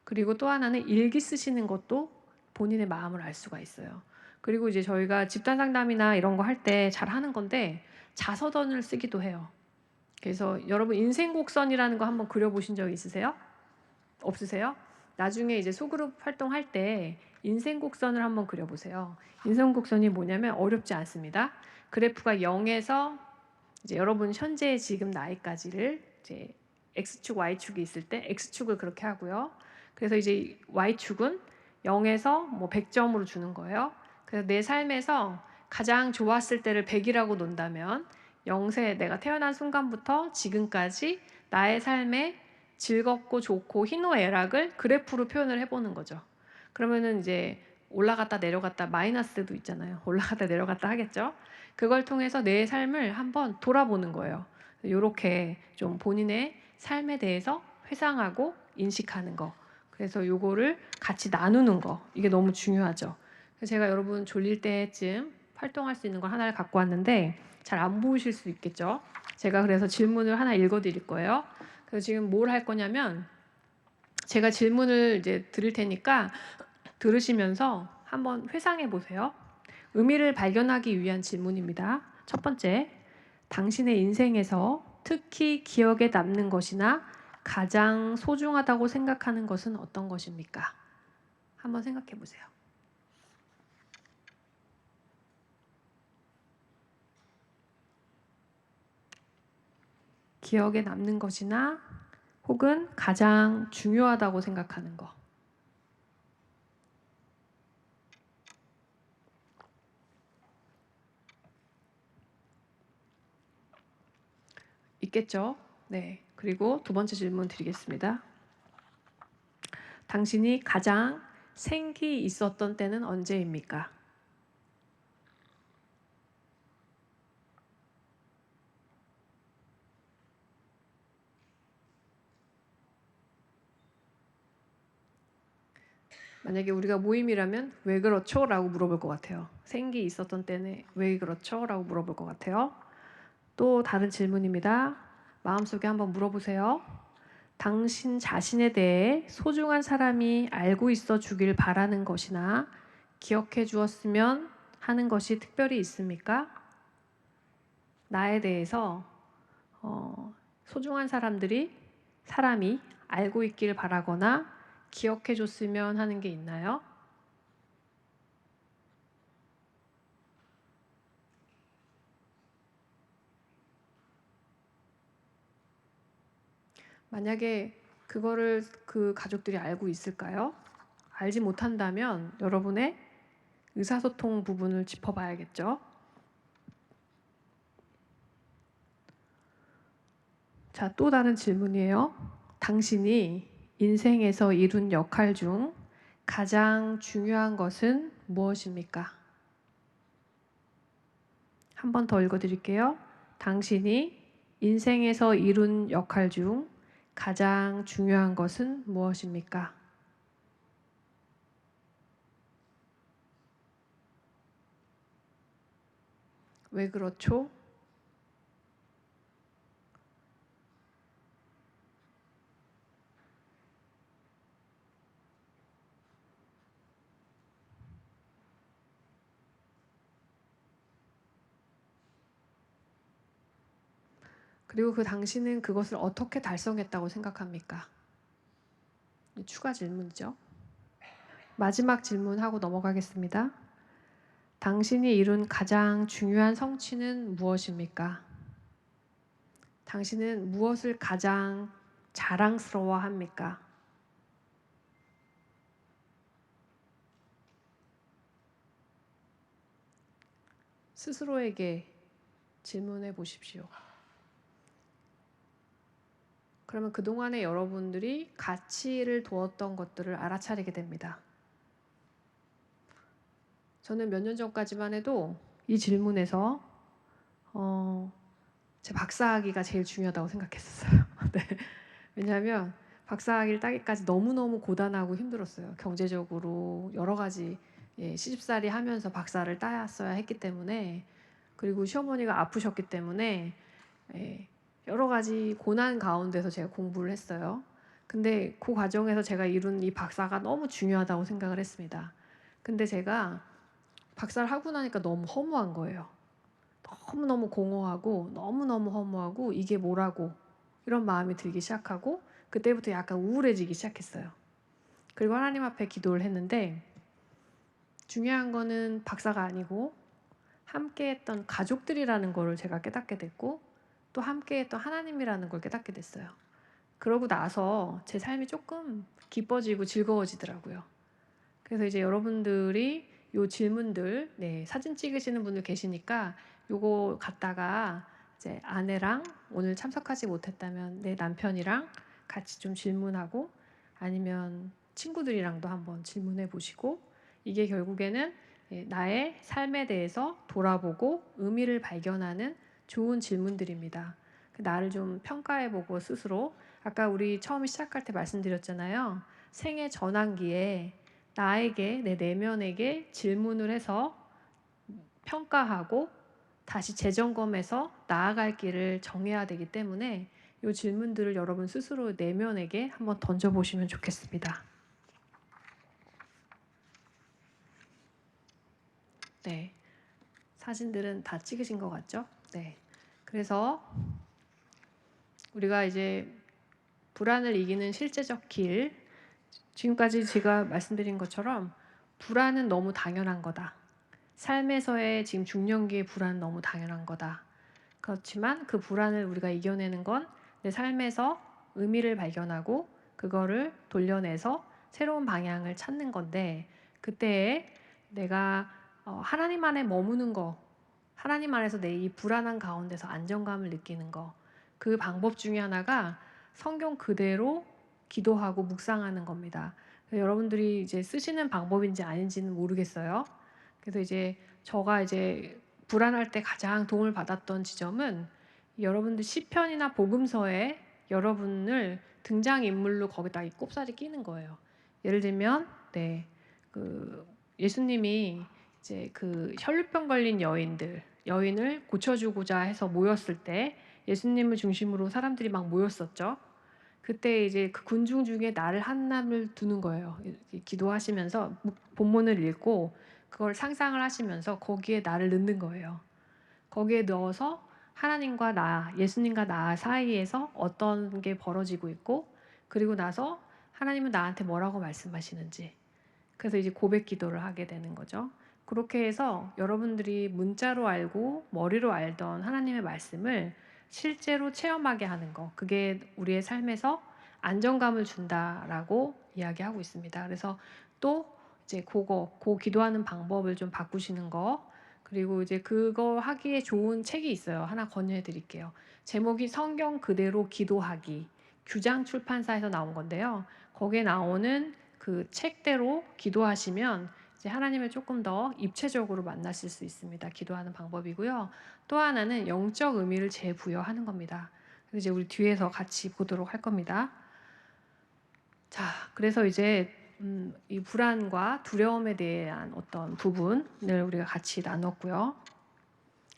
그리고 또 하나는 일기 쓰시는 것도 본인의 마음을 알 수가 있어요. 그리고 이제 저희가 집단 상담이나 이런 거 할 때 잘 하는 건데 자서전을 쓰기도 해요. 그래서 여러분 인생 곡선이라는 거 한번 그려보신 적 있으세요? 없으세요? 나중에 이제 소그룹 활동할 때 인생 곡선을 한번 그려보세요. 인생 곡선이 뭐냐면 어렵지 않습니다. 그래프가 0에서 이제 여러분 현재 지금 나이까지를 이제 x축, y축이 있을 때 x축을 그렇게 하고요. 그래서 이제 y축은 0에서 뭐 100점으로 주는 거예요. 그래서 내 삶에서 가장 좋았을 때를 100이라고 논다면 0세 내가 태어난 순간부터 지금까지 나의 삶에 즐겁고 좋고 희노애락을 그래프로 표현을 해보는 거죠. 그러면은 이제 올라갔다 내려갔다 마이너스도 있잖아요. 올라갔다 내려갔다 하겠죠. 그걸 통해서 내 삶을 한번 돌아보는 거예요. 이렇게 좀 본인의 삶에 대해서 회상하고 인식하는 거. 그래서 요거를 같이 나누는 거. 이게 너무 중요하죠. 그래서 제가 여러분 졸릴 때쯤 활동할 수 있는 걸 하나를 갖고 왔는데 잘 안 보이실 수 있겠죠. 제가 그래서 질문을 하나 읽어 드릴 거예요. 그래서 지금 뭘 할 거냐면 제가 질문을 이제 드릴 테니까 들으시면서 한번 회상해 보세요. 의미를 발견하기 위한 질문입니다. 첫 번째, 당신의 인생에서 특히 기억에 남는 것이나 가장 소중하다고 생각하는 것은 어떤 것입니까? 한번 생각해 보세요. 기억에 남는 것이나 혹은 가장 중요하다고 생각하는 거. 있겠죠? 네. 그리고 두 번째 질문 드리겠습니다. 당신이 가장 생기 있었던 때는 언제입니까? 만약에 우리가 모임이라면 왜 그렇죠? 라고 물어볼 것 같아요. 생기 있었던 때는 왜 그렇죠? 라고 물어볼 것 같아요. 또 다른 질문입니다. 마음속에 한번 물어보세요. 당신 자신에 대해 소중한 사람이 알고 있어 주길 바라는 것이나 기억해 주었으면 하는 것이 특별히 있습니까? 나에 대해서 소중한 사람이 알고 있길 바라거나 기억해 줬으면 하는 게 있나요? 만약에 그거를 그 가족들이 알고 있을까요? 알지 못한다면 여러분의 의사소통 부분을 짚어봐야겠죠. 자, 또 다른 질문이에요. 당신이 인생에서 이룬 역할 중 가장 중요한 것은 무엇입니까? 한 번 더 읽어드릴게요. 당신이 인생에서 이룬 역할 중 가장 중요한 것은 무엇입니까? 왜 그렇죠? 그리고 그 당신은 그것을 어떻게 달성했다고 생각합니까? 추가 질문이죠. 마지막 질문하고 넘어가겠습니다. 당신이 이룬 가장 중요한 성취는 무엇입니까? 당신은 무엇을 가장 자랑스러워 합니까? 스스로에게 질문해 보십시오. 그러면 그동안에 여러분들이 가치를 두었던 것들을 알아차리게 됩니다. 저는 몇 년 전까지만 해도 이 질문에서 제 박사학위가 제일 중요하다고 생각했었어요. 네. 왜냐하면 박사학위를 따기까지 너무너무 고단하고 힘들었어요. 경제적으로 여러 가지 시집살이 하면서 박사를 따였어야 했기 때문에, 그리고 시어머니가 아프셨기 때문에 여러 가지 고난 가운데서 제가 공부를 했어요. 근데 그 과정에서 제가 이룬 이 박사가 너무 중요하다고 생각을 했습니다. 근데 제가 박사를 하고 나니까 너무 허무한 거예요. 너무너무 공허하고 너무너무 허무하고 이게 뭐라고 이런 마음이 들기 시작하고 그때부터 약간 우울해지기 시작했어요. 그리고 하나님 앞에 기도를 했는데 중요한 거는 박사가 아니고 함께했던 가족들이라는 거를 제가 깨닫게 됐고 또 함께했던 하나님이라는 걸 깨닫게 됐어요. 그러고 나서 제 삶이 조금 기뻐지고 즐거워지더라고요. 그래서 이제 여러분들이 요 질문들, 사진 찍으시는 분들 계시니까 요거 갖다가 이제 아내랑 오늘 참석하지 못했다면 내 남편이랑 같이 좀 질문하고 아니면 친구들이랑도 한번 질문해 보시고 이게 결국에는 나의 삶에 대해서 돌아보고 의미를 발견하는 좋은 질문들입니다. 나를 좀 평가해 보고 스스로 아까 우리 처음 시작할 때 말씀드렸잖아요. 생애 전환기에 나에게 내 내면에게 질문을 해서 평가하고 다시 재점검해서 나아갈 길을 정해야 되기 때문에 이 질문들을 여러분 스스로 내면에게 한번 던져보시면 좋겠습니다. 네, 사진들은 다 찍으신 것 같죠? 네, 그래서 우리가 이제 불안을 이기는 실제적 길, 지금까지 제가 말씀드린 것처럼 불안은 너무 당연한 거다. 삶에서의 지금 중년기의 불안은 너무 당연한 거다. 그렇지만 그 불안을 우리가 이겨내는 건 내 삶에서 의미를 발견하고 그거를 돌려내서 새로운 방향을 찾는 건데 그때에 내가 하나님 안에 머무는 거, 하나님 안에서 내 이 불안한 가운데서 안정감을 느끼는 거, 그 방법 중에 하나가 성경 그대로 기도하고 묵상하는 겁니다. 여러분들이 이제 쓰시는 방법인지 아닌지는 모르겠어요. 그래서 이제 저가 이제 불안할 때 가장 도움을 받았던 지점은 여러분들 시편이나 복음서에 여러분을 등장인물로 거기다 이 꼽사리 끼는 거예요. 예를 들면 네, 그 예수님이 이제 그 혈루병 걸린 여인을 고쳐주고자 해서 모였을 때 예수님을 중심으로 사람들이 막 모였었죠. 그때 이제 그 군중 중에 나를 하나를 두는 거예요. 기도하시면서 본문을 읽고 그걸 상상을 하시면서 거기에 나를 넣는 거예요. 거기에 넣어서 하나님과 나, 예수님과 나 사이에서 어떤 게 벌어지고 있고, 그리고 나서 하나님은 나한테 뭐라고 말씀하시는지, 그래서 이제 고백 기도를 하게 되는 거죠. 그렇게 해서 여러분들이 문자로 알고 머리로 알던 하나님의 말씀을 실제로 체험하게 하는 거, 그게 우리의 삶에서 안정감을 준다라고 이야기하고 있습니다. 그래서 또 이제 그 기도하는 방법을 좀 바꾸시는 거, 그리고 이제 그거 하기에 좋은 책이 있어요. 하나 권유해 드릴게요. 제목이 성경 그대로 기도하기, 규장 출판사에서 나온 건데요. 거기에 나오는 그 책대로 기도하시면 이제 하나님을 조금 더 입체적으로 만나실 수 있습니다. 기도하는 방법이고요. 또 하나는 영적 의미를 재부여하는 겁니다. 그래서 이제 우리 뒤에서 같이 보도록 할 겁니다. 자, 그래서 이제 이 불안과 두려움에 대한 어떤 부분을 우리가 같이 나눴고요.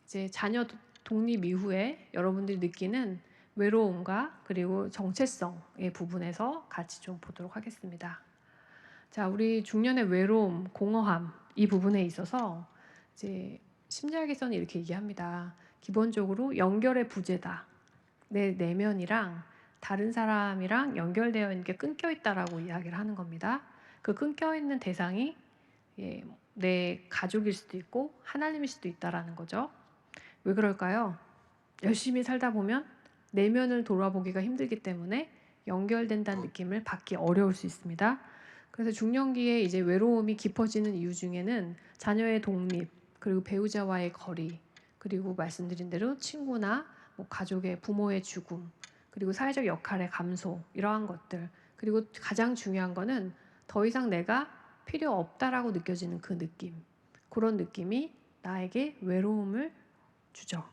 이제 자녀 독립 이후에 여러분들이 느끼는 외로움과 그리고 정체성의 부분에서 같이 좀 보도록 하겠습니다. 자, 우리 중년의 외로움, 공허함 이 부분에 있어서 이제 심리학에서는 이렇게 얘기합니다. 기본적으로 연결의 부재다. 내 내면이랑 다른 사람이랑 연결되어 있는 게 끊겨 있다라고 이야기를 하는 겁니다. 그 끊겨 있는 대상이 내 가족일 수도 있고 하나님일 수도 있다라는 거죠. 왜 그럴까요? 열심히 살다 보면 내면을 돌아보기가 힘들기 때문에 연결된다는 느낌을 받기 어려울 수 있습니다. 그래서 중년기에 이제 외로움이 깊어지는 이유 중에는 자녀의 독립, 그리고 배우자와의 거리, 그리고 말씀드린 대로 친구나 뭐 가족의 부모의 죽음, 그리고 사회적 역할의 감소, 이러한 것들, 그리고 가장 중요한 거는 더 이상 내가 필요 없다라고 느껴지는 그 느낌, 그런 느낌이 나에게 외로움을 주죠.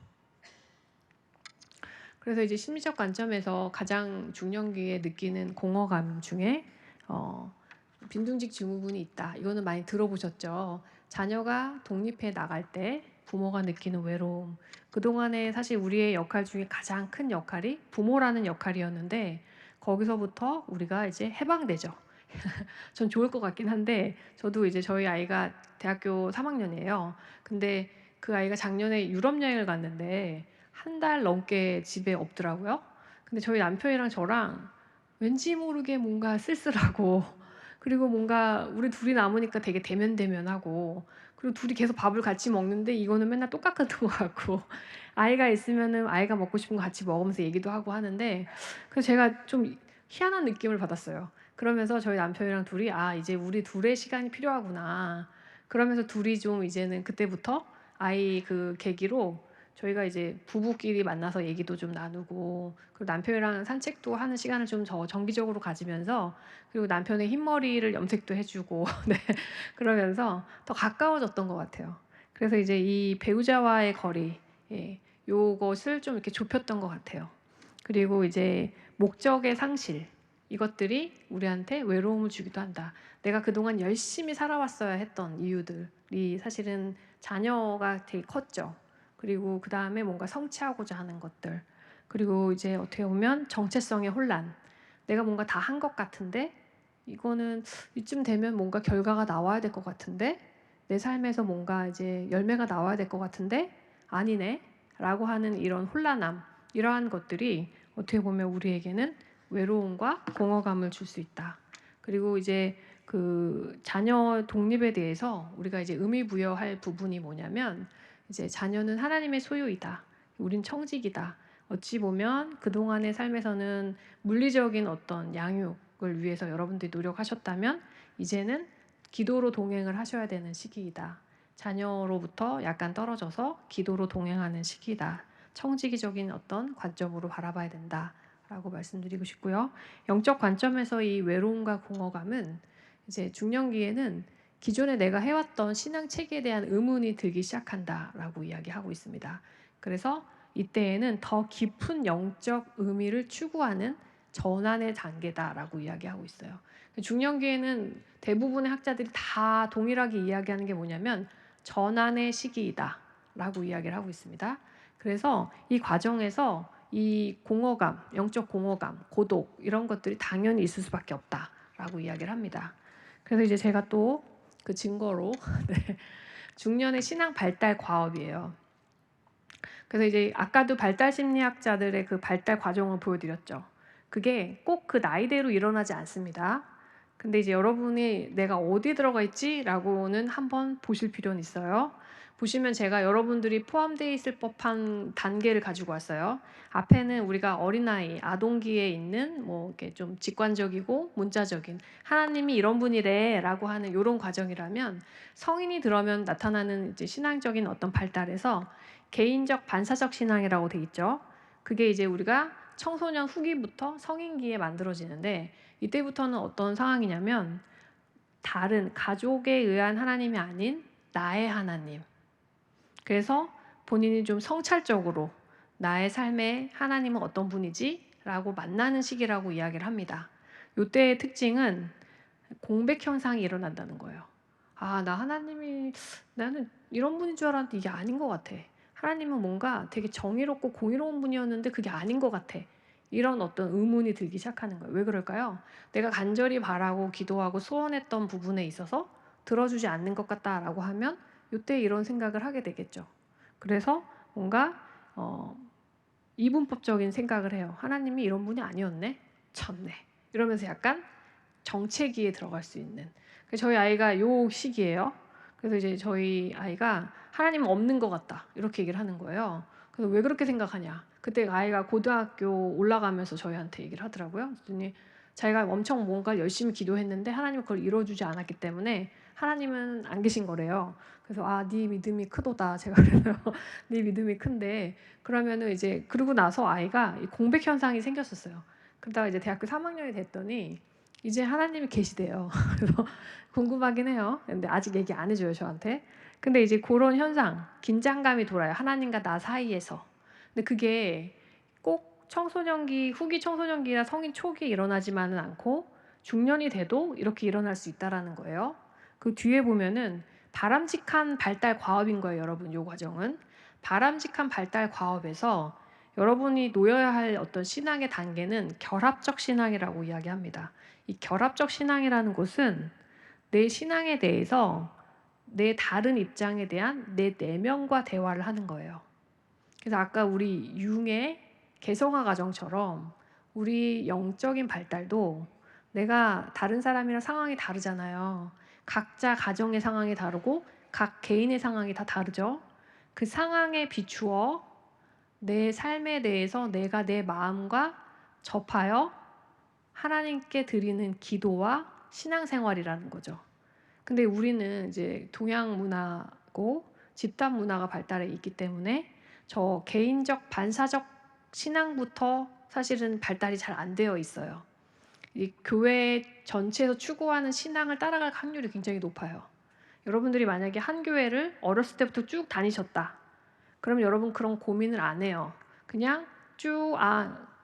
그래서 이제 심리적 관점에서 가장 중년기에 느끼는 공허감 중에 빈둥직 증후군이 있다. 이거는 많이 들어보셨죠. 자녀가 독립해 나갈 때 부모가 느끼는 외로움. 그동안에 사실 우리의 역할 중에 가장 큰 역할이 부모라는 역할이었는데 거기서부터 우리가 이제 해방되죠. 전 좋을 것 같긴 한데 저도 이제 저희 아이가 대학교 3학년이에요. 근데 그 아이가 작년에 유럽 여행을 갔는데 한 달 넘게 집에 없더라고요. 근데 저희 남편이랑 저랑 왠지 모르게 뭔가 쓸쓸하고 그리고 뭔가 우리 둘이 남으니까 되게 대면대면하고 그리고 둘이 계속 밥을 같이 먹는데 이거는 맨날 똑같은 것 같고 아이가 있으면은 아이가 먹고 싶은 거 같이 먹으면서 얘기도 하고 하는데 그래서 제가 좀 희한한 느낌을 받았어요. 그러면서 저희 남편이랑 둘이 이제 우리 둘의 시간이 필요하구나. 그러면서 둘이 좀 이제는 그때부터 아이 그 계기로 저희가 이제 부부끼리 만나서 얘기도 좀 나누고 그리고 남편이랑 산책도 하는 시간을 좀 더 정기적으로 가지면서 그리고 남편의 흰머리를 염색도 해주고 네. 그러면서 더 가까워졌던 것 같아요. 그래서 이제 이 배우자와의 거리 요것을 좀 이렇게 좁혔던 것 같아요. 그리고 이제 목적의 상실 이것들이 우리한테 외로움을 주기도 한다. 내가 그동안 열심히 살아왔어야 했던 이유들이 사실은 자녀가 되게 컸죠. 그리고 그 다음에 뭔가 성취하고자 하는 것들. 그리고 이제 어떻게 보면 정체성의 혼란. 내가 뭔가 다 한 것 같은데 이거는 이쯤 되면 뭔가 결과가 나와야 될 것 같은데 내 삶에서 뭔가 이제 열매가 나와야 될 것 같은데 아니네 라고 하는 이런 혼란함 이러한 것들이 어떻게 보면 우리에게는 외로움과 공허감을 줄 수 있다. 그리고 이제 그 자녀 독립에 대해서 우리가 이제 의미 부여할 부분이 뭐냐면 이제 자녀는 하나님의 소유이다. 우린 청직이다. 어찌 보면 그동안의 삶에서는 물리적인 어떤 양육을 위해서 여러분들이 노력하셨다면 이제는 기도로 동행을 하셔야 되는 시기이다. 자녀로부터 약간 떨어져서 기도로 동행하는 시기다. 청지기적인 어떤 관점으로 바라봐야 된다라고 말씀드리고 싶고요. 영적 관점에서 이 외로움과 공허감은 이제 중년기에는 기존에 내가 해왔던 신앙 체계에 대한 의문이 들기 시작한다라고 이야기하고 있습니다. 그래서 이때에는 더 깊은 영적 의미를 추구하는 전환의 단계다라고 이야기하고 있어요. 중년기에는 대부분의 학자들이 다 동일하게 이야기하는 게 뭐냐면 전환의 시기이다라고 이야기를 하고 있습니다. 그래서 이 과정에서 이 공허감, 영적 공허감, 고독 이런 것들이 당연히 있을 수밖에 없다라고 이야기를 합니다. 그래서 이제 제가 또 그 증거로 네, 중년의 신앙 발달 과업이에요. 그래서 이제 아까도 발달 심리학자들의 그 발달 과정을 보여드렸죠. 그게 꼭 그 나이대로 일어나지 않습니다. 근데 이제 여러분이 내가 어디에 들어가 있지라고는 한번 보실 필요는 있어요. 보시면 제가 여러분들이 포함되어 있을 법한 단계를 가지고 왔어요. 앞에는 우리가 어린아이, 아동기에 있는 뭐 이렇게 좀 직관적이고 문자적인 하나님이 이런 분이래라고 하는 이런 과정이라면 성인이 들어면 나타나는 이제 신앙적인 어떤 발달에서 개인적 반사적 신앙이라고 돼 있죠. 그게 이제 우리가 청소년 후기부터 성인기에 만들어지는데 이때부터는 어떤 상황이냐면 다른 가족에 의한 하나님이 아닌 나의 하나님. 그래서 본인이 좀 성찰적으로 나의 삶에 하나님은 어떤 분이지? 라고 만나는 시기라고 이야기를 합니다. 이때의 특징은 공백 현상이 일어난다는 거예요. 아, 나는 이런 분인 줄 알았는데 이게 아닌 것 같아. 하나님은 뭔가 되게 정의롭고 공의로운 분이었는데 그게 아닌 것 같아. 이런 어떤 의문이 들기 시작하는 거예요. 왜 그럴까요? 내가 간절히 바라고 기도하고 소원했던 부분에 있어서 들어주지 않는 것 같다라고 하면 이때 이런 생각을 하게 되겠죠. 그래서 뭔가 이분법적인 생각을 해요. 하나님이 이런 분이 아니었네? 참네. 이러면서 약간 정체기에 들어갈 수 있는. 저희 아이가 요 시기예요. 그래서 이제 저희 아이가 하나님은 없는 것 같다 이렇게 얘기를 하는 거예요. 그래서 왜 그렇게 생각하냐? 그때 아이가 고등학교 올라가면서 저희한테 얘기를 하더라고요. 그랬더니 자기가 엄청 뭔가 열심히 기도했는데 하나님은 그걸 이루어주지 않았기 때문에 하나님은 안 계신 거래요. 그래서 네 믿음이 크도다. 제가 그래서 네 믿음이 큰데 그러면은 이제 그러고 나서 아이가 공백 현상이 생겼었어요. 그러다가 이제 대학교 3학년이 됐더니 이제 하나님이 계시대요. 그래서 궁금하긴 해요. 근데 아직 얘기 안 해줘요, 저한테. 근데 이제 그런 현상, 긴장감이 돌아요. 하나님과 나 사이에서. 근데 그게 꼭 청소년기, 후기 청소년기나 성인 초기에 일어나지만은 않고 중년이 돼도 이렇게 일어날 수 있다라는 거예요. 그 뒤에 보면은 바람직한 발달 과업인 거예요, 여러분. 이 과정은 바람직한 발달 과업에서 여러분이 놓여야 할 어떤 신앙의 단계는 결합적 신앙이라고 이야기합니다. 이 결합적 신앙이라는 것은 내 신앙에 대해서 내 다른 입장에 대한 내 내면과 대화를 하는 거예요. 그래서 아까 우리 융의 개성화 과정처럼 우리 영적인 발달도 내가 다른 사람이랑 상황이 다르잖아요. 각자 가정의 상황이 다르고 각 개인의 상황이 다 다르죠. 그 상황에 비추어 내 삶에 대해서 내가 내 마음과 접하여 하나님께 드리는 기도와 신앙생활이라는 거죠. 근데 우리는 이제 동양 문화고 집단 문화가 발달해 있기 때문에 저 개인적 반사적 신앙부터 사실은 발달이 잘 안 되어 있어요. 이 교회 전체에서 추구하는 신앙을 따라갈 확률이 굉장히 높아요. 여러분들이 만약에 한 교회를 어렸을 때부터 쭉 다니셨다. 그럼 여러분 그런 고민을 안 해요. 그냥 쭉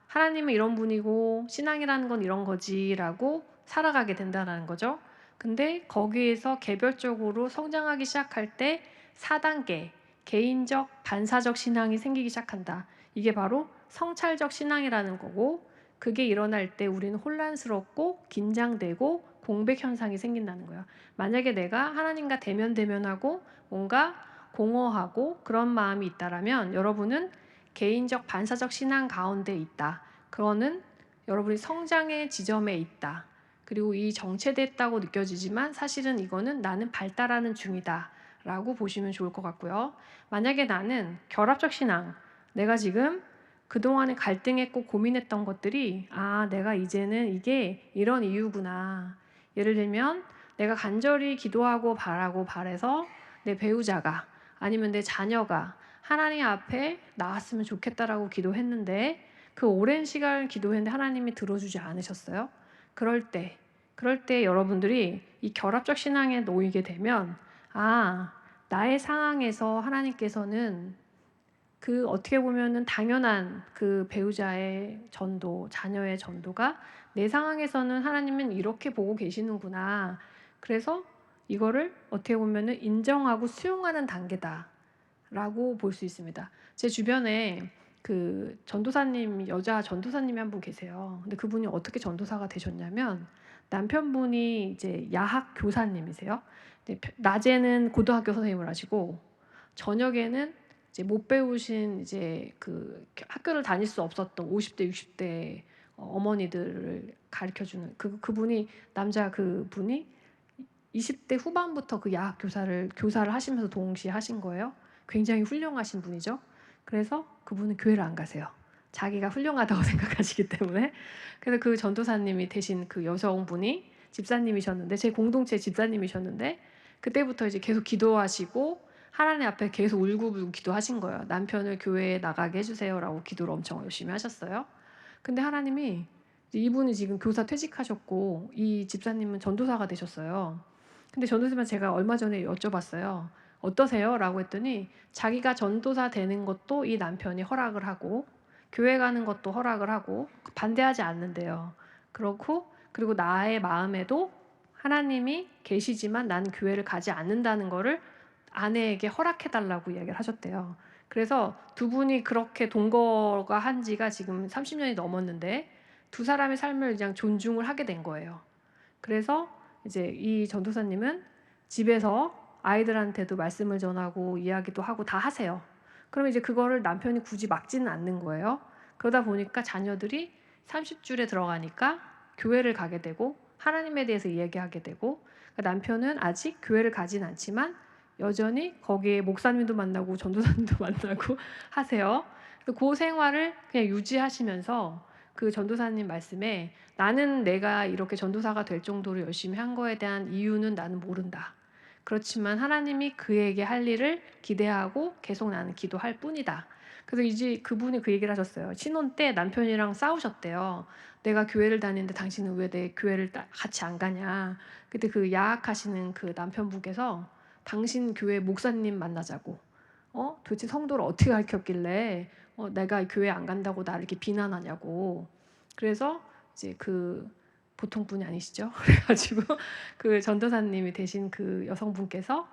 하나님은 이런 분이고 신앙이라는 건 이런 거지라고 살아가게 된다는 거죠. 근데 거기에서 개별적으로 성장하기 시작할 때 4단계 개인적 반사적 신앙이 생기기 시작한다. 이게 바로 성찰적 신앙이라는 거고 그게 일어날 때 우리는 혼란스럽고 긴장되고 공백 현상이 생긴다는 거예요. 만약에 내가 하나님과 대면하고 뭔가 공허하고 그런 마음이 있다라면 여러분은 개인적 반사적 신앙 가운데 있다. 그거는 여러분이 성장의 지점에 있다. 그리고 이 정체됐다고 느껴지지만 사실은 이거는 나는 발달하는 중이다 라고 보시면 좋을 것 같고요. 만약에 나는 결합적 신앙, 내가 지금 그동안에 갈등했고 고민했던 것들이 내가 이제는 이게 이런 이유구나. 예를 들면 내가 간절히 기도하고 바래서 내 배우자가 아니면 내 자녀가 하나님 앞에 나왔으면 좋겠다라고 기도했는데 그 오랜 시간 기도했는데 하나님이 들어주지 않으셨어요. 그럴 때 여러분들이 이 결합적 신앙에 놓이게 되면 나의 상황에서 하나님께서는 그 어떻게 보면은 당연한 그 배우자의 전도, 자녀의 전도가 내 상황에서는 하나님은 이렇게 보고 계시는구나. 그래서 이거를 어떻게 보면은 인정하고 수용하는 단계다라고 볼 수 있습니다. 제 주변에 그 전도사님, 여자 전도사님이 한 분 계세요. 근데 그분이 어떻게 전도사가 되셨냐면 남편분이 이제 야학 교사님이세요. 낮에는 고등학교 선생님을 하시고 저녁에는 이제 못 배우신 이제 그 학교를 다닐 수 없었던 50대, 60대 어머니들을 가르쳐 주는 그분이 남자 그분이 20대 후반부터 그 야학 교사를 하시면서 동시에 하신 거예요. 굉장히 훌륭하신 분이죠. 그래서 그분은 교회를 안 가세요. 자기가 훌륭하다고 생각하시기 때문에. 그래서 그 전도사님이 되신 그 여성분이 집사님이셨는데 제 공동체 집사님이셨는데 그때부터 이제 계속 기도하시고 하나님 앞에 계속 울고불고 기도하신 거예요. 남편을 교회에 나가게 해주세요라고 기도를 엄청 열심히 하셨어요. 근데 하나님이 이분이 지금 교사 퇴직하셨고 이 집사님은 전도사가 되셨어요. 근데 전도사님한테 제가 얼마 전에 여쭤봤어요. 어떠세요? 라고 했더니 자기가 전도사 되는 것도 이 남편이 허락을 하고 교회 가는 것도 허락을 하고 반대하지 않는데요. 그리고 나의 마음에도 하나님이 계시지만 나는 교회를 가지 않는다는 거를 아내에게 허락해달라고 이야기를 하셨대요. 그래서 두 분이 그렇게 동거가 한 지가 지금 30년이 넘었는데 두 사람의 삶을 그냥 존중을 하게 된 거예요. 그래서 이제 이 전도사님은 집에서 아이들한테도 말씀을 전하고 이야기도 하고 다 하세요. 그러면 이제 그거를 남편이 굳이 막지는 않는 거예요. 그러다 보니까 자녀들이 30줄에 들어가니까 교회를 가게 되고 하나님에 대해서 이야기하게 되고 남편은 아직 교회를 가진 않지만 여전히 거기에 목사님도 만나고 전도사님도 만나고 하세요. 그 생활을 그냥 유지하시면서 그 전도사님 말씀에 나는 내가 이렇게 전도사가 될 정도로 열심히 한 거에 대한 이유는 나는 모른다. 그렇지만 하나님이 그에게 할 일을 기대하고 계속 나는 기도할 뿐이다. 그래서 이제 그분이 그 얘기를 하셨어요. 신혼 때 남편이랑 싸우셨대요. 내가 교회를 다니는데 당신은 왜 내 교회를 같이 안 가냐. 그때 그 야학하시는 그 남편분께서 당신 교회 목사님 만나자고. 도대체 성도를 어떻게 가르쳤길래 내가 교회 안 간다고 나를 이렇게 비난하냐고. 그래서 이제 그 보통 분이 아니시죠. 그래가지고 그 전도사님이 되신 그 여성분께서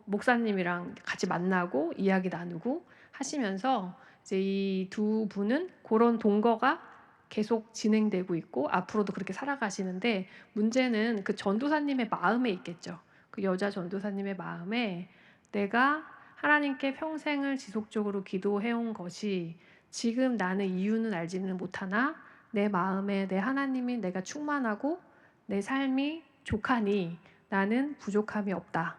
목사님이랑 같이 만나고 이야기 나누고 하시면서 이제 이 두 분은 그런 동거가 계속 진행되고 있고 앞으로도 그렇게 살아가시는데 문제는 그 전도사님의 마음에 있겠죠. 그 여자 전도사님의 마음에 내가 하나님께 평생을 지속적으로 기도해온 것이 지금 나는 이유는 알지는 못하나 내 마음에 내 하나님이 내가 충만하고 내 삶이 족하니 나는 부족함이 없다.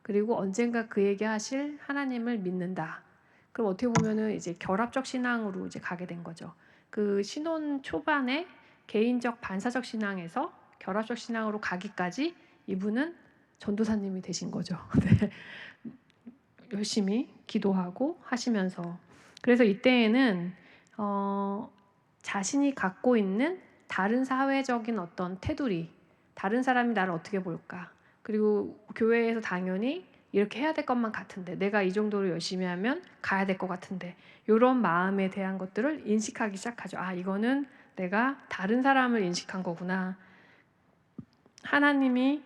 그리고 언젠가 그에게 하실 하나님을 믿는다. 그럼 어떻게 보면은 이제 결합적 신앙으로 이제 가게 된 거죠. 그 신혼 초반에 개인적 반사적 신앙에서 결합적 신앙으로 가기까지 이분은 전도사님이 되신 거죠. 네. 열심히 기도하고 하시면서 그래서 이때에는 자신이 갖고 있는 다른 사회적인 어떤 테두리, 다른 사람이 나를 어떻게 볼까, 그리고 교회에서 당연히 이렇게 해야 될 것만 같은데 내가 이 정도로 열심히 하면 가야 될 것 같은데 이런 마음에 대한 것들을 인식하기 시작하죠. 아, 이거는 내가 다른 사람을 인식한 거구나. 하나님의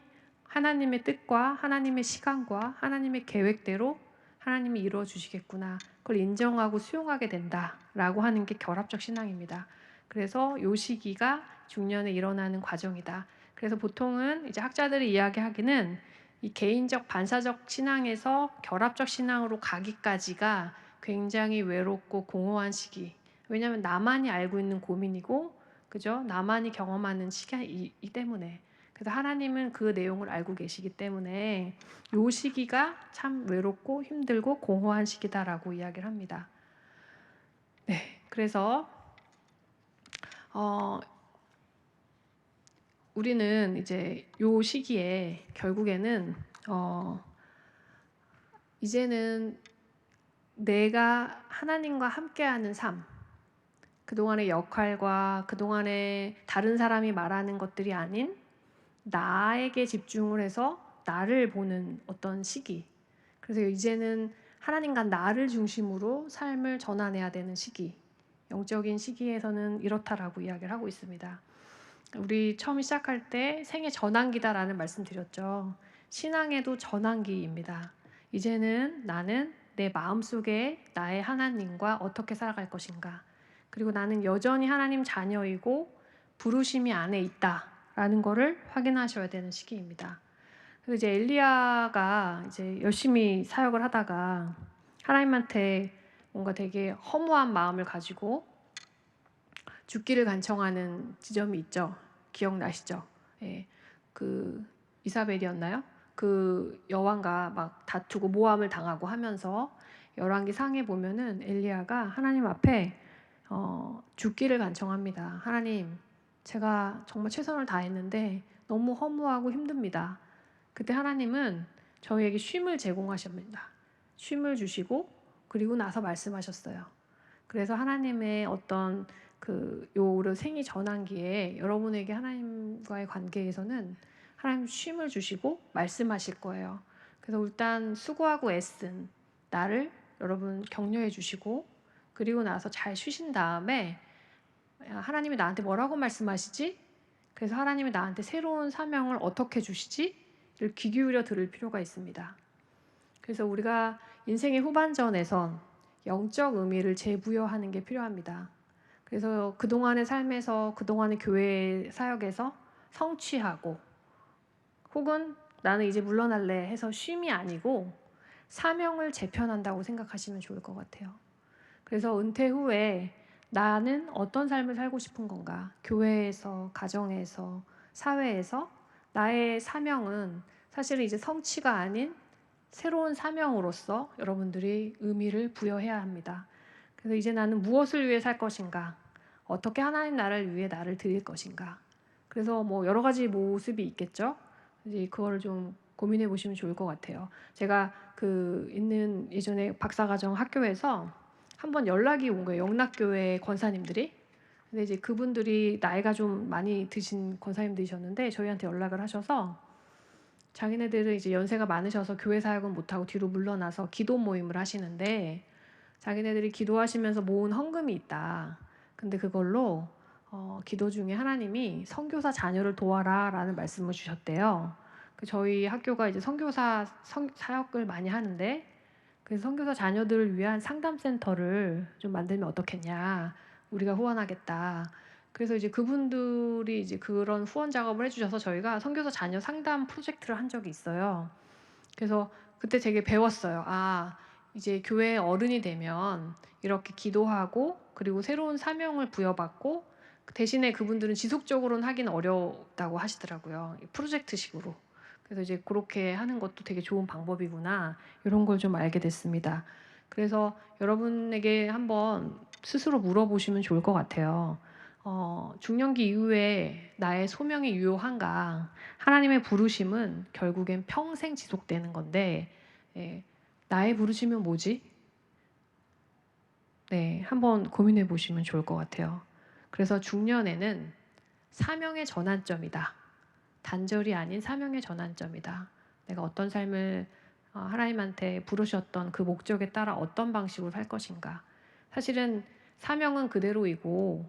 뜻과 하나님의 시간과 하나님의 계획대로 하나님이 이루어 주시겠구나. 그걸 인정하고 수용하게 된다라고 하는 게 결합적 신앙입니다. 그래서 요 시기가 중년에 일어나는 과정이다. 그래서 보통은 이제 학자들이 이야기하기는 이 개인적 반사적 신앙에서 결합적 신앙으로 가기까지가 굉장히 외롭고 공허한 시기. 왜냐하면 나만이 알고 있는 고민이고, 그죠? 나만이 경험하는 시기이기 때문에. 그래서 하나님은 그 내용을 알고 계시기 때문에 이 시기가 참 외롭고 힘들고 공허한 시기다라고 이야기를 합니다. 네, 그래서 우리는 이제 이 시기에 결국에는 이제는 내가 하나님과 함께하는 삶, 그동안의 역할과 그동안의 다른 사람이 말하는 것들이 아닌 나에게 집중을 해서 나를 보는 어떤 시기. 그래서 이제는 하나님과 나를 중심으로 삶을 전환해야 되는 시기, 영적인 시기에서는 이렇다라고 이야기를 하고 있습니다. 우리 처음 시작할 때 생애 전환기다라는 말씀 드렸죠. 신앙에도 전환기입니다. 이제는 나는 내 마음속에 나의 하나님과 어떻게 살아갈 것인가, 그리고 나는 여전히 하나님 자녀이고 부르심이 안에 있다라는 것을 확인하셔야 되는 시기입니다. 그래서 이제 엘리야가 이제 열심히 사역을 하다가 하나님한테 뭔가 되게 허무한 마음을 가지고 죽기를 간청하는 지점이 있죠. 기억나시죠? 예, 그 이사벨이었나요? 그 여왕과 막 다투고 모함을 당하고 하면서 열왕기 상에 보면은 엘리야가 하나님 앞에 죽기를 간청합니다. 하나님, 제가 정말 최선을 다했는데 너무 허무하고 힘듭니다. 그때 하나님은 저희에게 쉼을 제공하십니다. 쉼을 주시고 그리고 나서 말씀하셨어요. 그래서 하나님의 어떤 요 생이 전환기에 여러분에게 하나님과의 관계에서는 하나님 쉼을 주시고 말씀하실 거예요. 그래서 일단 수고하고 애쓴 나를 여러분 격려해 주시고, 그리고 나서 잘 쉬신 다음에 하나님이 나한테 뭐라고 말씀하시지? 그래서 하나님이 나한테 새로운 사명을 어떻게 주시지? 를 귀 기울여 들을 필요가 있습니다. 그래서 우리가 인생의 후반전에선 영적 의미를 재부여하는 게 필요합니다. 그래서 그동안의 삶에서, 그동안의 교회 사역에서 성취하고 혹은 나는 이제 물러날래 해서 쉼이 아니고 사명을 재편한다고 생각하시면 좋을 것 같아요. 그래서 은퇴 후에 나는 어떤 삶을 살고 싶은 건가? 교회에서, 가정에서, 사회에서 나의 사명은 사실은 이제 성취가 아닌 새로운 사명으로서 여러분들이 의미를 부여해야 합니다. 그래서 이제 나는 무엇을 위해 살 것인가? 어떻게 하나님 나라를 위해 나를 드릴 것인가? 그래서 뭐 여러 가지 모습이 있겠죠. 이제 그거를 좀 고민해 보시면 좋을 것 같아요. 제가 있는 예전에 박사과정 학교에서 한번 연락이 온 거예요. 영락교회 권사님들이. 근데 이제 그분들이 나이가 좀 많이 드신 권사님들이셨는데 저희한테 연락을 하셔서 자기네들은 이제 연세가 많으셔서 교회 사역은 못하고 뒤로 물러나서 기도 모임을 하시는데 자기네들이 기도하시면서 모은 헌금이 있다. 근데 그걸로 기도 중에 하나님이 선교사 자녀를 도와라 라는 말씀을 주셨대요. 저희 학교가 이제 선교사 사역을 많이 하는데 그래서 선교사 자녀들을 위한 상담센터를 좀 만들면 어떻겠냐. 우리가 후원하겠다. 그래서 이제 그분들이 이제 그런 후원 작업을 해주셔서 저희가 선교사 자녀 상담 프로젝트를 한 적이 있어요. 그래서 그때 되게 배웠어요. 아, 이제 교회 어른이 되면 이렇게 기도하고 그리고 새로운 사명을 부여받고 대신에 그분들은 지속적으로는 하기는 어렵다고 하시더라고요. 프로젝트식으로. 그래서 이제 그렇게 하는 것도 되게 좋은 방법이구나. 이런 걸 좀 알게 됐습니다. 그래서 여러분에게 한번 스스로 물어보시면 좋을 것 같아요. 중년기 이후에 나의 소명이 유효한가? 하나님의 부르심은 결국엔 평생 지속되는 건데, 예, 나의 부르심은 뭐지? 네, 한번 고민해 보시면 좋을 것 같아요. 그래서 중년에는 사명의 전환점이다. 단절이 아닌 사명의 전환점이다. 내가 어떤 삶을 하나님한테 부르셨던 그 목적에 따라 어떤 방식으로 살 것인가. 사실은 사명은 그대로이고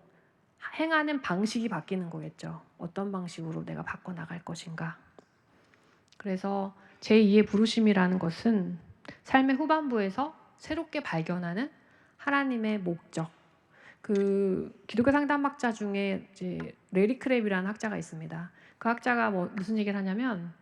행하는 방식이 바뀌는 거겠죠. 어떤 방식으로 내가 바꿔나갈 것인가. 그래서 제2의 부르심이라는 것은 삶의 후반부에서 새롭게 발견하는 하나님의 목적. 기독교 상담학자 중에 이제 레리 크랩이라는 학자가 있습니다. 그 학자가 무슨 얘기를 하냐면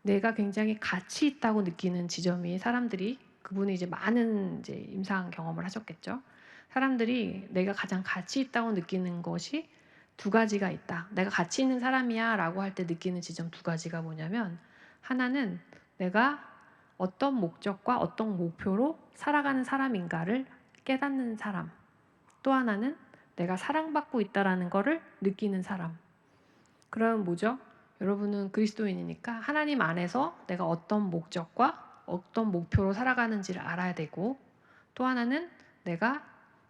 내가 굉장히 가치 있다고 느끼는 지점이 사람들이 그분이 이제 많은 이제 임상 경험을 하셨겠죠. 사람들이 내가 가장 가치 있다고 느끼는 것이 두 가지가 있다. 내가 가치 있는 사람이야 라고 할 때 느끼는 지점 두 가지가 뭐냐면 하나는 내가 어떤 목적과 어떤 목표로 살아가는 사람인가를 깨닫는 사람. 또 하나는 내가 사랑받고 있다라는 것을 느끼는 사람. 그럼 뭐죠? 여러분은 그리스도인이니까 하나님 안에서 내가 어떤 목적과 어떤 목표로 살아가는지를 알아야 되고 또 하나는 내가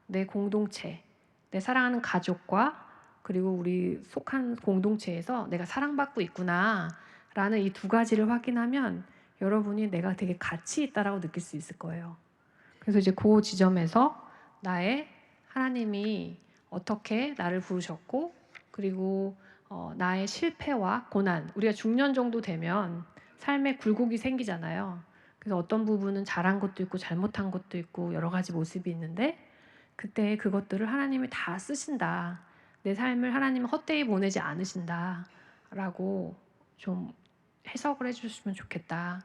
내 공동체, 내 사랑하는 가족과 그리고 우리 속한 공동체에서 내가 사랑받고 있구나 라는 이 두 가지를 확인하면 여러분이 내가 되게 가치 있다라고 느낄 수 있을 거예요. 그래서 이제 그 지점에서 나의 하나님이 어떻게 나를 부르셨고, 그리고 나의 실패와 고난, 우리가 중년 정도 되면 삶에 굴곡이 생기잖아요. 그래서 어떤 부분은 잘한 것도 있고 잘못한 것도 있고 여러 가지 모습이 있는데, 그때 그것들을 하나님이 다 쓰신다. 내 삶을 하나님은 헛되이 보내지 않으신다. 라고 좀 해석을 해주시면 좋겠다.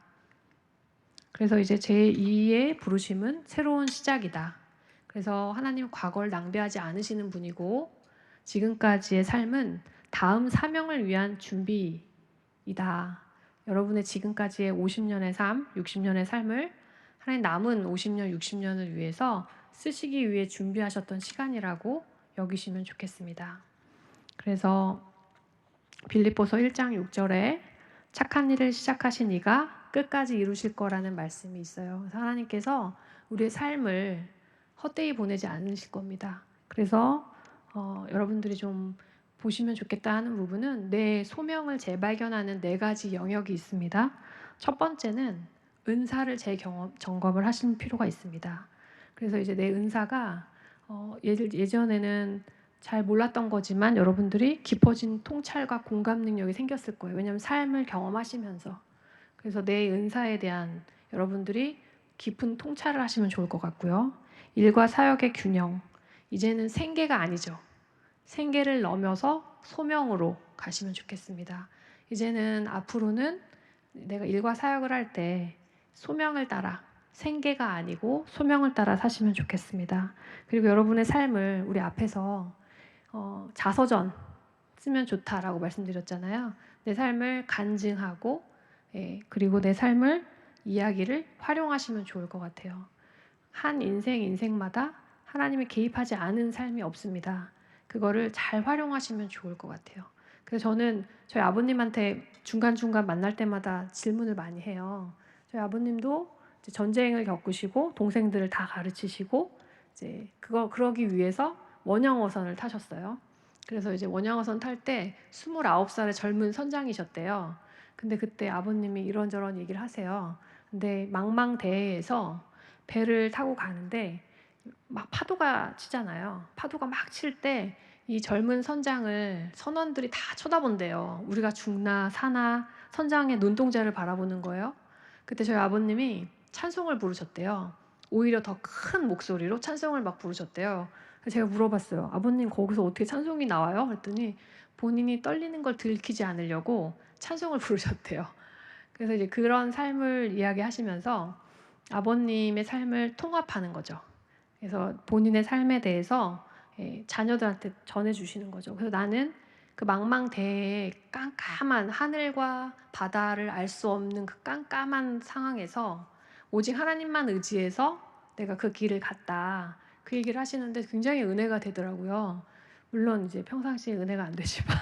그래서 이제 제2의 부르심은 새로운 시작이다. 그래서 하나님 과거를 낭비하지 않으시는 분이고, 지금까지의 삶은 다음 사명을 위한 준비이다. 여러분의 지금까지의 50년의 삶, 60년의 삶을 하나님 남은 50년, 60년을 위해서 쓰시기 위해 준비하셨던 시간이라고 여기시면 좋겠습니다. 그래서 빌립보서 1장 6절에 착한 일을 시작하신 이가 끝까지 이루실 거라는 말씀이 있어요. 그래서 하나님께서 우리의 삶을 헛되이 보내지 않으실 겁니다. 그래서 여러분들이 좀 보시면 좋겠다 하는 부분은 내 소명을 재발견하는 4가지 영역이 있습니다. 첫 번째는 은사를 재점검을 하실 필요가 있습니다. 그래서 이제 내 은사가 예전에는 잘 몰랐던 거지만 여러분들이 깊어진 통찰과 공감 능력이 생겼을 거예요. 왜냐하면 삶을 경험하시면서. 그래서 내 은사에 대한 여러분들이 깊은 통찰을 하시면 좋을 것 같고요. 일과 사역의 균형. 이제는 생계가 아니죠. 생계를 넘어서 소명으로 가시면 좋겠습니다. 이제는 앞으로는 내가 일과 사역을 할 때 소명을 따라, 생계가 아니고 소명을 따라 사시면 좋겠습니다. 그리고 여러분의 삶을 우리 앞에서 자서전 쓰면 좋다라고 말씀드렸잖아요. 내 삶을 간증하고, 그리고 내 삶을 이야기를 활용하시면 좋을 것 같아요. 한 인생마다 하나님이 개입하지 않은 삶이 없습니다. 그거를 잘 활용하시면 좋을 것 같아요. 그래서 저는 저희 아버님한테 중간중간 만날 때마다 질문을 많이 해요. 저희 아버님도 이제 전쟁을 겪으시고 동생들을 다 가르치시고 이제 그러기 위해서 원양어선을 타셨어요. 그래서 이제 원양어선 탈 때 29살의 젊은 선장이셨대요. 근데 그때 아버님이 이런저런 얘기를 하세요. 근데 망망대해에서 배를 타고 가는데 막 파도가 치잖아요. 파도가 막 칠 때 이 젊은 선원들이 다 쳐다본대요. 우리가 죽나 사나 선장의 눈동자를 바라보는 거예요. 그때 저희 아버님이 찬송을 부르셨대요. 오히려 더 큰 목소리로 찬송을 막 부르셨대요. 제가 물어봤어요. 아버님 거기서 어떻게 찬송이 나와요? 그랬더니 본인이 떨리는 걸 들키지 않으려고 찬송을 부르셨대요. 그래서 이제 그런 삶을 이야기하시면서 아버님의 삶을 통합하는 거죠. 그래서 본인의 삶에 대해서 자녀들한테 전해주시는 거죠. 그래서 나는 그 망망대해의 깜깜한 하늘과 바다를 알 수 없는 그 깜깜한 상황에서 오직 하나님만 의지해서 내가 그 길을 갔다. 그 얘기를 하시는데 굉장히 은혜가 되더라고요. 물론 이제 평상시에 은혜가 안 되지만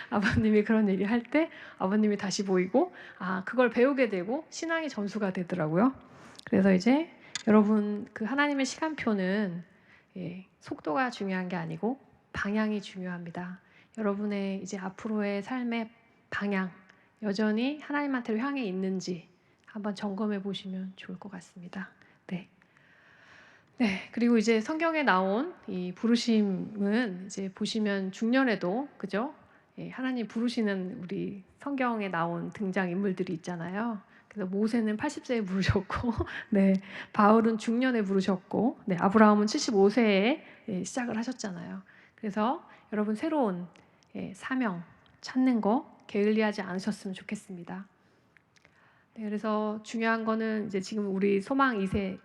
아버님이 그런 얘기 할 때 아버님이 다시 보이고 그걸 배우게 되고 신앙의 전수가 되더라고요. 그래서 이제 여러분 그 하나님의 시간표는 속도가 중요한 게 아니고 방향이 중요합니다. 여러분의 이제 앞으로의 삶의 방향 여전히 하나님한테로 향해 있는지 한번 점검해 보시면 좋을 것 같습니다. 네. 네, 그리고 이제 성경에 나온 이 부르심은 이제 보시면 중년에도 그죠? 하나님 부르시는 우리 성경에 나온 등장 인물들이 있잖아요. 그래서 모세는 80세에 부르셨고, 네, 바울은 중년에 부르셨고, 네, 아브라함은 75세에 시작을 하셨잖아요. 그래서 여러분 새로운 사명 찾는 거 게을리하지 않으셨으면 좋겠습니다. 네, 그래서 중요한 거는 이제 지금 우리 소망 2세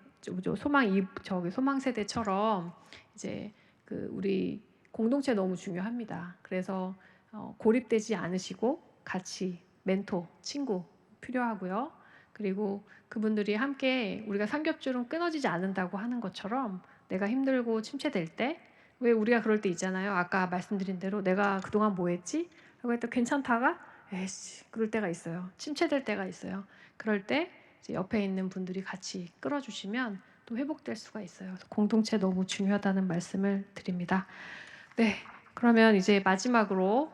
소망 세대처럼 이제 그 우리 공동체 너무 중요합니다. 그래서 고립되지 않으시고 같이 멘토, 친구 필요하고요. 그리고 그분들이 함께 우리가 삼겹줄은 끊어지지 않는다고 하는 것처럼 내가 힘들고 침체될 때 왜 우리가 그럴 때 있잖아요. 아까 말씀드린 대로 내가 그동안 뭐 했지? 하고 했다 괜찮다가 에이씨 그럴 때가 있어요. 침체될 때가 있어요. 그럴 때 이제 옆에 있는 분들이 같이 끌어주시면 또 회복될 수가 있어요. 공동체 너무 중요하다는 말씀을 드립니다. 네, 그러면 이제 마지막으로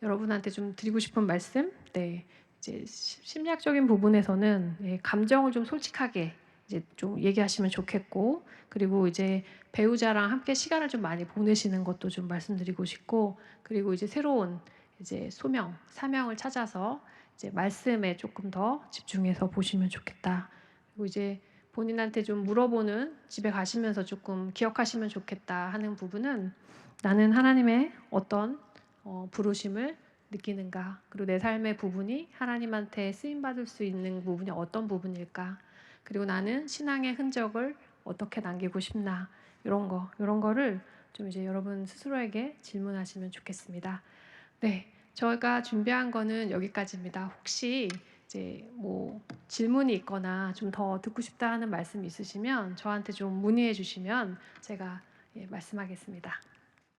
여러분한테 좀 드리고 싶은 말씀. 이제 심리학적인 부분에서는 감정을 좀 솔직하게 이제 좀 얘기하시면 좋겠고, 그리고 이제 배우자랑 함께 시간을 좀 많이 보내시는 것도 좀 말씀드리고 싶고, 그리고 이제 새로운 이제 소명, 사명을 찾아서 이제 말씀에 조금 더 집중해서 보시면 좋겠다. 그리고 이제 본인한테 좀 물어보는, 집에 가시면서 조금 기억하시면 좋겠다 하는 부분은, 나는 하나님의 어떤 부르심을 느끼는가, 그리고 내 삶의 부분이 하나님한테 쓰임 받을 수 있는 부분이 어떤 부분일까, 그리고 나는 신앙의 흔적을 어떻게 남기고 싶나, 이런 거를 좀 이제 여러분 스스로에게 질문하시면 좋겠습니다. 네, 저희가 준비한 거는 여기까지입니다. 혹시 이제 뭐 질문이 있거나 좀 더 듣고 싶다 하는 말씀 있으시면 저한테 좀 문의해 주시면 제가 말씀하겠습니다.